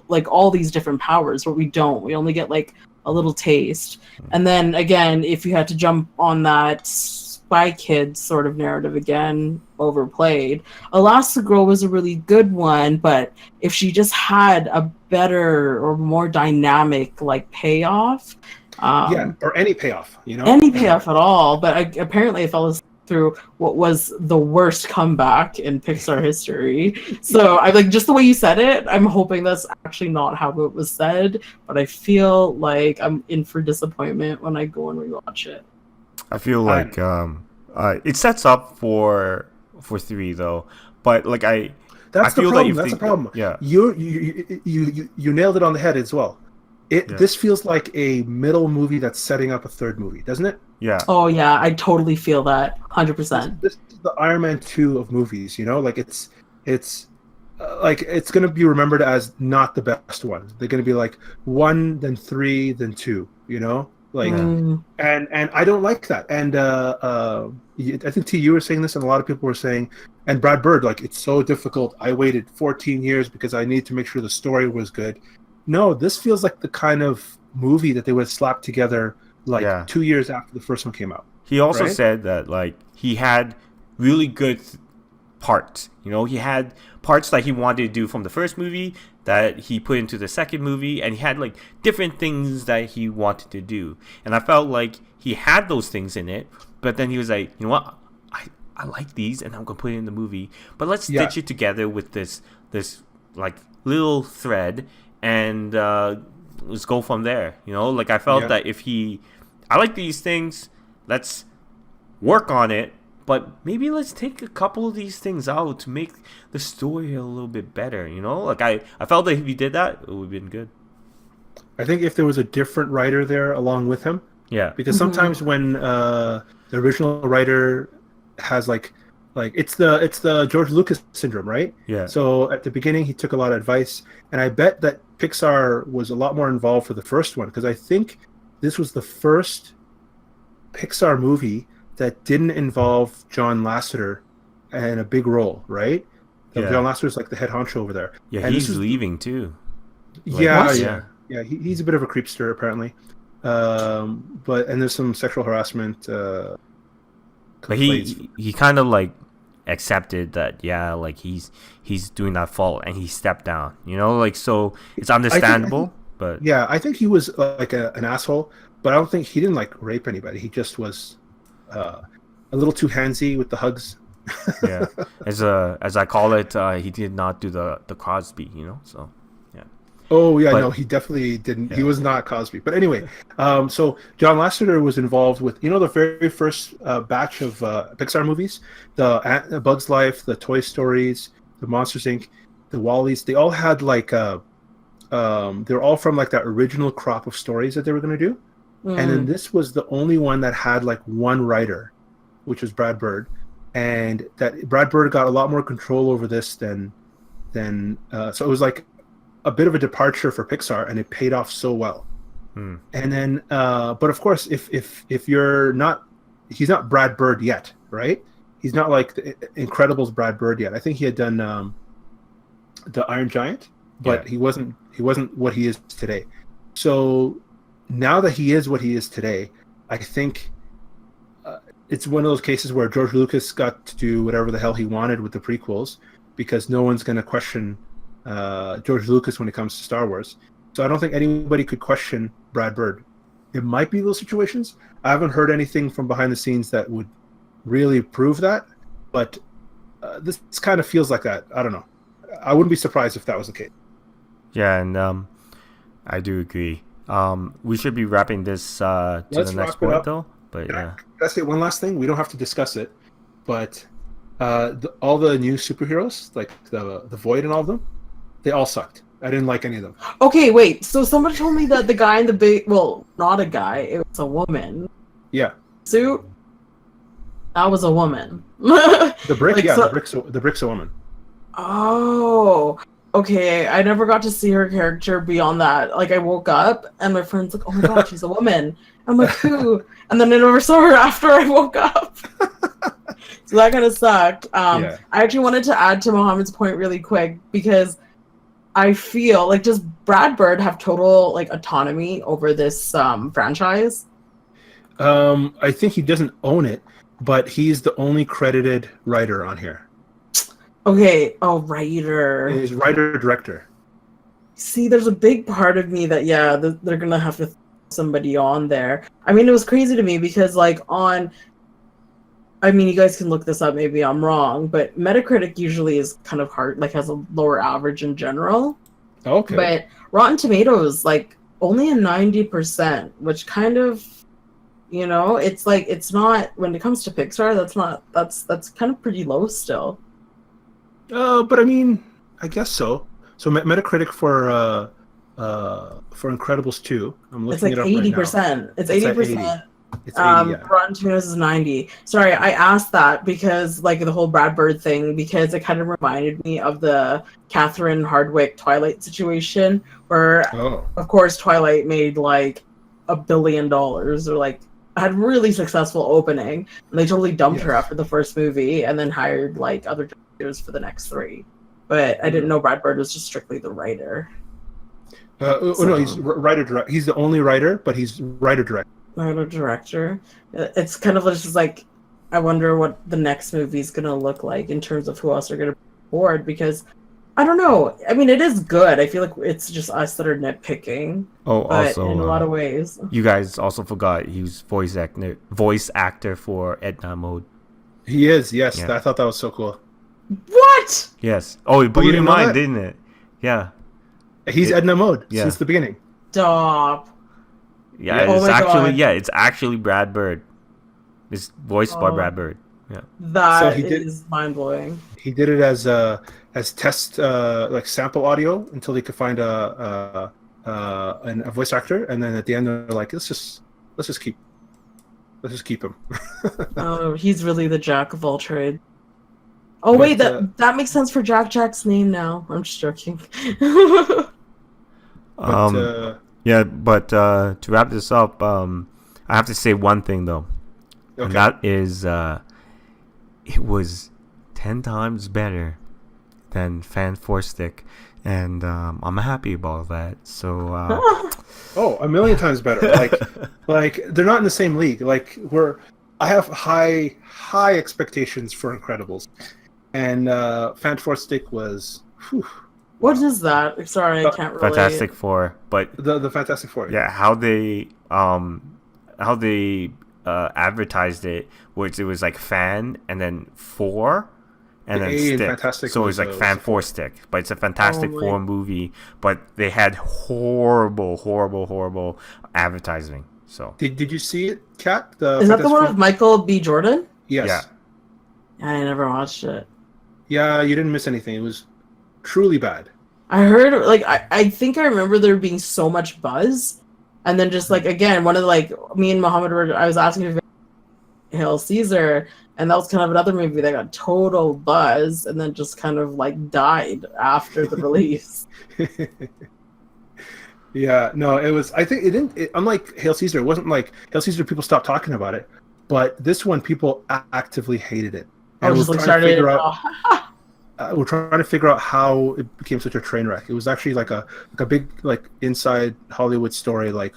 like all these different powers, but we don't. We only get like a little taste. And then again, if you had to jump on that Spy Kids sort of narrative again, overplayed. Elastigirl was a really good one, but if she just had a better or more dynamic like payoff, Yeah, or any payoff, you know? any payoff at all. But apparently, I fell through what was the worst comeback in Pixar history. So I like just the way you said it. I'm hoping that's actually not how it was said, but I feel like I'm in for disappointment when I go and rewatch it. I feel like it sets up for 3 though, but like That's I the feel that problem. if That's they- the problem. yeah. You nailed it on the head as well. Yeah. This feels like a middle movie that's setting up a third movie, doesn't it? yeah. Oh yeah, I totally feel that 100%. This is the Iron Man 2 of movies, you know? Like it's like it's going to be remembered as not the best one. They're going to be like 1, then 3, then 2, you know? Like Mm. and I don't like that. And I think T, you were saying this, and a lot of people were saying, and Brad Bird, like it's so difficult. I waited 14 years because I need to make sure the story was good. No, this feels like the kind of movie that they would slap together like Yeah. 2 years after the first one came out. He also Right? said that like he had really good parts. You know, he had parts that he wanted to do from the first movie that he put into the second movie, and he had like different things that he wanted to do. And I felt like he had those things in it, but then he was like, you know what, I like these, and I'm gonna put it in the movie. But let's Yeah. stitch it together with this like little thread, and let's go from there. You know, like I felt Yeah. that if I like these things, let's work on it, but maybe let's take a couple of these things out to make the story a little bit better, you know? Like I felt that if he did that, it would have been good. I think if there was a different writer there along with him, Yeah. because sometimes when the original writer has like it's the George Lucas syndrome, right? Yeah. So at the beginning he took a lot of advice, and I bet that Pixar was a lot more involved for the first one, because I think this was the first Pixar movie that didn't involve John Lasseter in a big role, right? Yeah. John Lasseter's like the head honcho over there. Yeah, And this he's is- leaving too. Like, Yeah, What? yeah. He's a bit of a creepster apparently, but there's some sexual harassment. But complaints. he kind of like accepted that, yeah, like he's doing that fault, and he stepped down, you know? Like, so it's understandable, but Yeah, I think he was like an asshole, but I don't think he didn't like rape anybody. He just was a little too handsy with the hugs. yeah. As I call it, he did not do the Cosby, you know? So Oh yeah, But- no, he definitely didn't. Yeah. He was not Cosby. But anyway, so John Lasseter was involved with the very first batch of Pixar movies, the Bug's Life, the Toy Stories, the Monsters Inc., the Wallies. They all had like they're all from like that original crop of stories that they were going to do. And then this was the only one that had like one writer, which was Brad Bird, and that Brad Bird got a lot more control over this than so it was like a bit of a departure for Pixar, and it paid off so well. Hmm. And then but of course if you're not, he's not Brad Bird yet, right? He's not like the Incredibles Brad Bird yet. I think he had done the Iron Giant, but Yeah. he wasn't what he is today. So now that he is what he is today, I think it's one of those cases where George Lucas got to do whatever the hell he wanted with the prequels, because no one's going to question George Lucas when it comes to Star Wars. So I don't think anybody could question Brad Bird. It might be those situations. I haven't heard anything from behind the scenes that would really prove that, but this kind of feels like that. I don't know. I wouldn't be surprised if that was the case. Yeah, and I do agree. We should be wrapping this to Let's the next wrap it point, up. though. But Can yeah, I say one last thing? We don't have to discuss it, but all the new superheroes, like the Void and all of them, they all sucked. I didn't like any of them. Okay, wait. So somebody told me that the guy in the big, well, not a guy, it was a woman Yeah, suit. That was a woman. the brick. Like, yeah, so- the brick's a woman. Oh, okay. I never got to see her character beyond that. Like, I woke up and my friend's like, "Oh my god, she's a woman." I'm like, "Who?" And then I never saw her after I woke up. So that kind of sucked. Yeah. I actually wanted to add to Mohammed's point really quick because I feel like does Brad Bird have total like autonomy over this franchise? I think he doesn't own it, but he's the only credited writer on here. Okay, oh writer. He's writer director. See, there's a big part of me that they're gonna have to throw somebody on there. I mean, it was crazy to me because like I mean, you guys can look this up. Maybe I'm wrong, but Metacritic usually is kind of hard, like has a lower average in general. Okay. But Rotten Tomatoes, like only a 90%, which kind of, it's like it's not when it comes to Pixar. That's kind of pretty low still. But I mean, I guess so. So Metacritic for Incredibles 2. I'm It's looking like it up 80%. right now. It's It's at 80%. It's 80, yeah. Rotten Tomatoes is 90. Sorry, I asked that because like the whole Brad Bird thing, because it kind of reminded me of the Catherine Hardwicke Twilight situation, where Oh. of course Twilight made like $1 billion or like had really successful opening, and they totally dumped her Yes. after the first movie and then hired like other directors for the next 3. But I didn't know Brad Bird was just strictly the writer. No, he's writer director. He's the only writer, but he's writer director. Writer director. It's kind of just like I wonder what the next movie is gonna look like in terms of who else are gonna board, because I don't know. I mean, it is good. I feel like it's just us that are nitpicking, oh, but also in a lot of ways. you guys also forgot he was voice actor for Edna Mode. He is, yes. Yeah. I thought that was so cool. What? Yes. Oh, it blew you your didn't know mind, that? didn't it? Yeah. He's Edna Mode Yeah. since the beginning. Stop. Yeah, Oh my God. it's actually Brad Bird. It's voiced by Oh. Brad Bird. Yeah. That So he did- is mind blowing. He did it as test like sample audio until he could find a voice actor, and then at the end they're like, let's just keep him. Oh, he's really the jack of all trades. Oh But, wait, that makes sense for Jack's name now. I'm just joking. But Yeah, but to wrap this up, I have to say one thing though, and okay. that is, it was 10 times better than Fan Four Stick, and I'm happy about that. So Oh, a million times better. Like they're not in the same league. Like I have high expectations for Incredibles, and Fantastic was What is that? Sorry, I can't relate. Fantastic Four, but the Fantastic Four. yeah, how they advertised it, which it was like Fan and then Four. And The then A in stick. Fantastic So it was was, like was Fan the Four Stick, but it's a Fantastic Oh my- Four movie. But they had horrible advertising. So Did you see it, Kat? Is that the one with Michael B. Jordan? Yes. Yeah. I never watched it. Yeah, you didn't miss anything. It was truly bad. I heard like I think I remember there being so much buzz, and then just like again one of like me and Muhammad were I was asking if Hail Caesar, and that was kind of another movie that got total buzz and then just kind of like died after the release. Yeah, no, it was. I think it didn't. Unlike Hail Caesar, it wasn't like Hail Caesar. People stopped talking about it, but this one, people actively hated it. I was we're just like trying to started. figure out. we're trying to figure out how it became such a train wreck. It was actually like a big like inside Hollywood story, like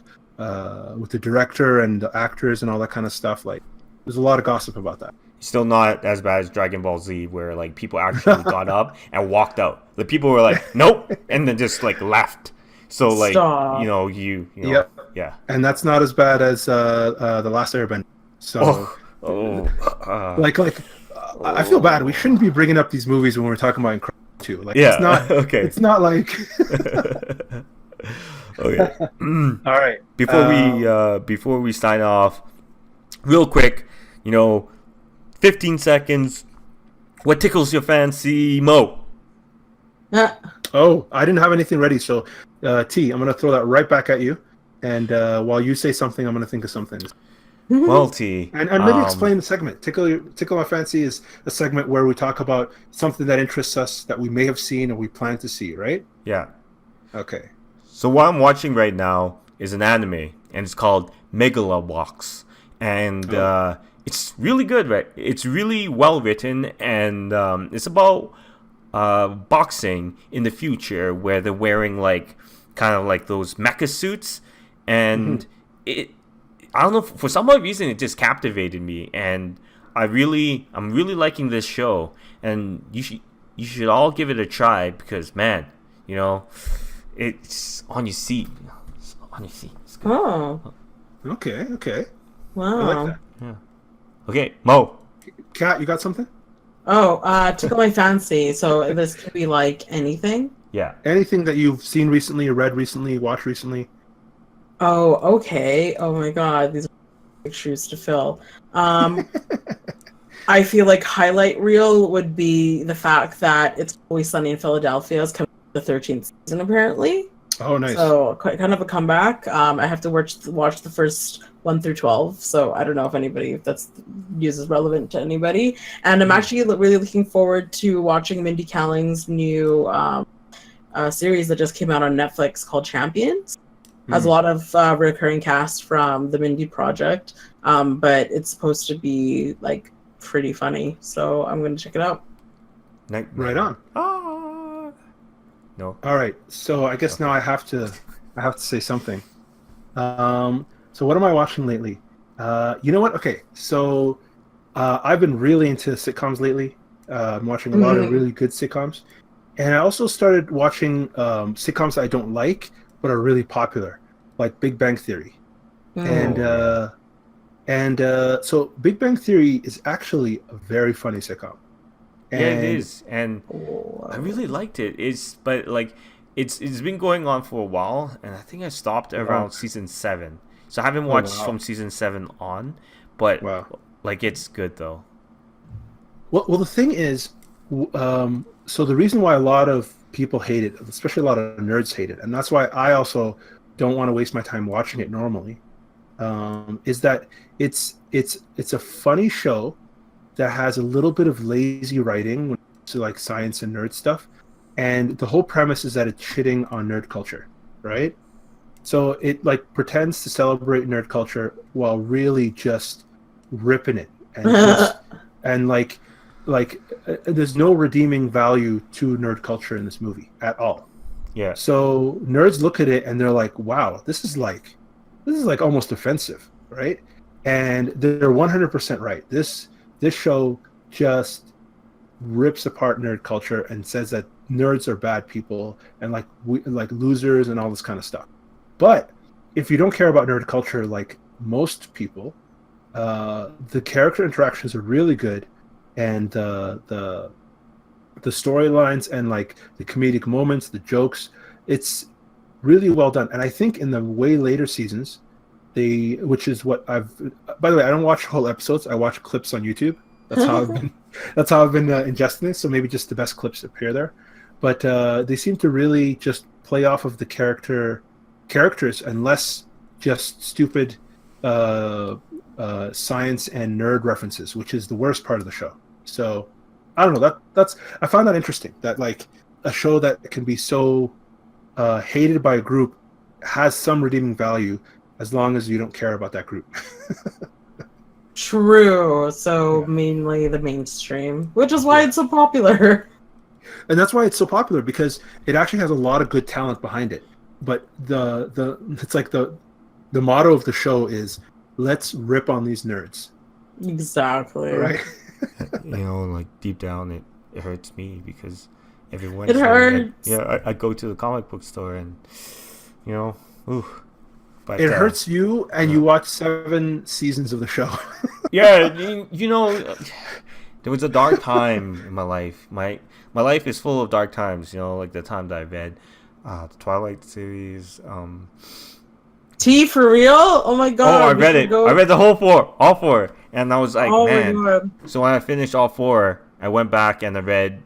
with the director and the actors and all that kind of stuff. Like there's a lot of gossip about that. Still not as bad as Dragon Ball Z, where like people actually got up and walked out. The people were like, "Nope," and then just like left. So like Stop. you know, Yep. yeah. And that's not as bad as the Last Airbender. So like I feel bad. We shouldn't be bringing up these movies when we're talking about Incredible 2. Like yeah. it's not Okay. It's not like Okay. all right. Before we sign off, real quick, 15 seconds. What tickles your fancy, Mo? Oh, I didn't have anything ready, so T, I'm gonna throw that right back at you. And while you say something, I'm gonna think of something. Well, T. And maybe explain the segment. Tickle My Fancy is a segment where we talk about something that interests us that we may have seen or we plan to see, right? Yeah. Okay. So what I'm watching right now is an anime, and it's called Megalobox, and it's really good, right? It's really well written, and it's about boxing in the future, where they're wearing like kind of like those mecha suits, and I don't know, for some odd reason it just captivated me, and I'm really liking this show, and you should all give it a try, because man, it's on your seat. It's on your seat. It's good. Oh, Okay. I wow. like that. Okay, Mo. Kat, you got something? Oh, tickle my fancy. So this could be like anything. Yeah. Anything that you've seen recently, or read recently, watched recently? Oh, okay. Oh my God, these are big shoes to fill. I feel like highlight reel would be the fact that It's Always Sunny in Philadelphia is coming to the 13th season apparently. Oh, nice. So kind of a comeback. I have to watch the first 1 through 12, so I don't know if that's news is relevant to anybody. And I'm actually really looking forward to watching Mindy Kaling's new series that just came out on Netflix called Champions. Has a lot of recurring cast from the Mindy Project, but it's supposed to be like pretty funny. So I'm going to check it out. Right on. No. All right. So I guess now I have to say something. So what am I watching lately? You know what? Okay. So I've been really into sitcoms lately. I'm watching a lot of really good sitcoms, and I also started watching sitcoms that I don't like but are really popular, like Big Bang Theory. So Big Bang Theory is actually a very funny sitcom. Yeah, it is, and I really liked it. It's been going on for a while, and I think I stopped around season 7. So I haven't watched from season 7 on, but like it's good though. Well, the thing is, so the reason why a lot of people hate it, especially a lot of nerds hate it, and that's why I also don't want to waste my time watching it normally, is that it's a funny show that has a little bit of lazy writing when it comes to like science and nerd stuff, and the whole premise is that it's shitting on nerd culture, right? So it like pretends to celebrate nerd culture while really just ripping it, and there's no redeeming value to nerd culture in this movie at all. Yeah. So nerds look at it and they're like, "Wow, this is like almost offensive," right? And they're 100% right. This show just rips apart nerd culture and says that nerds are bad people and like losers and all this kind of stuff. But if you don't care about nerd culture like most people, the character interactions are really good, and the storylines and like the comedic moments, the jokes, it's really well done. And I think in the way later seasons, which is what I've. By the way, I don't watch whole episodes. I watch clips on YouTube. That's how I've been ingesting it. So maybe just the best clips appear there. But they seem to really just play off of the characters and less just stupid science and nerd references, which is the worst part of the show. So I don't know. I find that interesting. That like a show that can be so hated by a group has some redeeming value, as long as you don't care about that group. True. So mainly the mainstream, which is why it's so popular. And that's why it's so popular, because it actually has a lot of good talent behind it. But the it's like the motto of the show is, let's rip on these nerds, Exactly. right? You know, like deep down, it hurts me because every It Wednesday, hurts. I go to the comic book store and, you know, ooh. But, It hurts you, and you watch 7 seasons of the show. Yeah, you know, there was a dark time in my life. My life is full of dark times. You know, like the time that I read the Twilight series. T for real? Oh my god. Oh, I we read should it. go- I read the whole all four, and I was like, Oh man. my god. So when I finished all 4, I went back and I read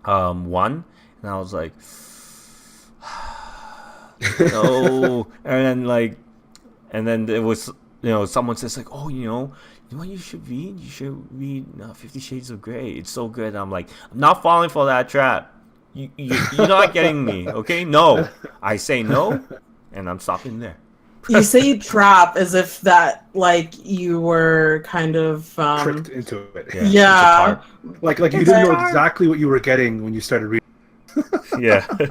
1, and I was like, no. And then there was, you know, someone says like, oh, you know what you should read? You should read 50 Shades of Grey. It's so good. I'm like, I'm not falling for that trap. You're not getting me, okay? No. I say no, and I'm stopping there. You say trap as if that, like, you were kind of Tricked into it. Yeah. It's a Yeah. part. Like you didn't know exactly what you were getting when you started reading. Yeah. But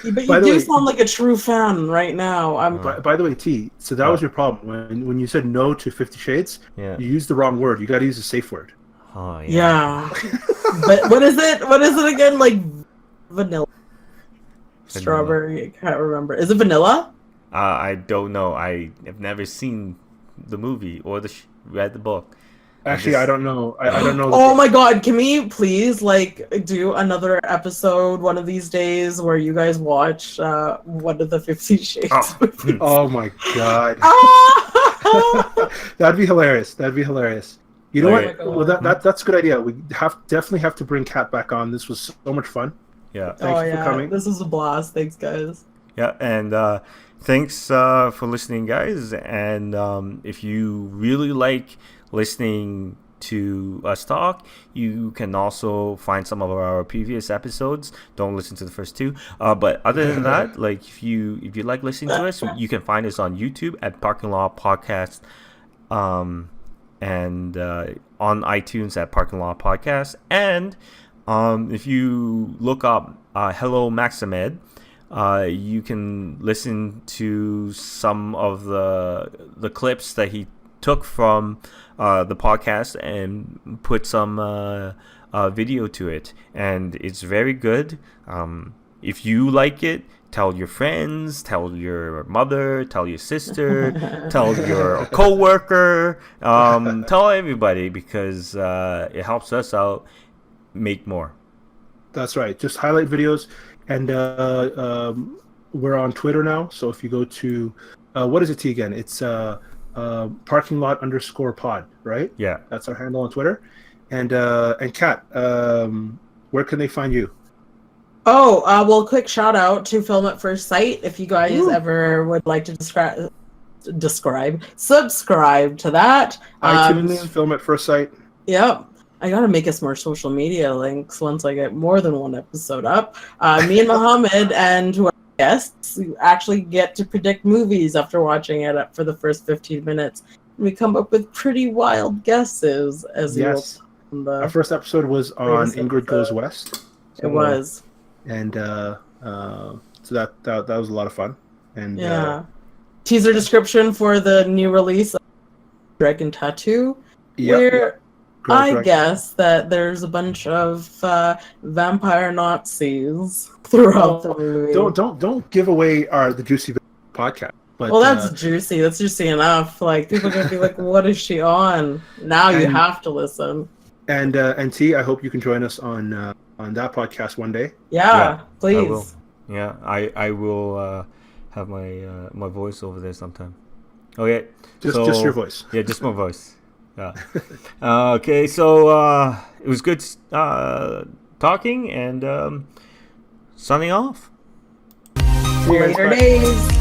you By the do way- sound like a true fan right now. By the way, T, so that was your problem. When you said no to 50 Shades, Yeah. you used the wrong word. You got to use a safe word. Oh, Yeah. But what is it? What is it again? Like vanilla. Strawberry. I can't remember. Is it vanilla? I don't know. I have never seen the movie or read the book. Actually, I don't know. I don't know. Oh my god, can we please like do another episode one of these days where you guys watch one of the 50 Shades Oh. movies? Oh my god. Ah! That'd be hilarious. That'd be hilarious. You know Okay. what? Well, that's a good idea. We definitely have to bring Kat back on. This was so much fun. Yeah. Thank Oh you for yeah, coming. this is a blast. Thanks, guys. Yeah, and thanks for listening, guys. And if you really like listening to us talk, you can also find some of our previous episodes. Don't listen to the first 2, but other than that, like if you like listening to us, you can find us on YouTube at Parking Lot Podcast, and on iTunes at Parking Lot Podcast. And if you look up Hello Maximed, you can listen to some of the clips that he took from the podcast and put some video to it, and it's very good. If you like it, tell your friends, tell your mother, tell your sister, tell your coworker, tell everybody, because it helps us out make more. That's right. Just highlight videos, and we're on Twitter now. So if you go to what is it, T, again? It's parking lot _pod, right? Yeah. That's our handle on Twitter. And Kat, where can they find you? Oh, well, quick shout out to Film at First Sight. If you guys ever would like to subscribe to that. iTunes, Film at First Sight. Yep. I gotta make us more social media links once I get more than one episode up. Me and Mohammed and who are guests actually get to predict movies after watching it for the first 15 minutes. We come up with pretty wild guesses, as Yes. you will. Our first episode was on Previous Ingrid Goes episode. West. It was. And so that was a lot of fun. And Yeah. Teaser description for the new release of Dragon Tattoo, where Girl I Dragon. guess that there's a bunch of vampire Nazis throughout the movie. Don't give away the Juicy podcast. But, Well, that's juicy. That's juicy enough. Like, people are gonna be like, "What is she on?" Now you And- have to listen. and T, I hope you can join us on that podcast one day. Yeah, I please. will. Yeah, I will have my voice over there sometime. Okay. Just your voice. Yeah, just my voice. Yeah. Okay, so it was good talking, and signing off. See you guys. Later Bye. days.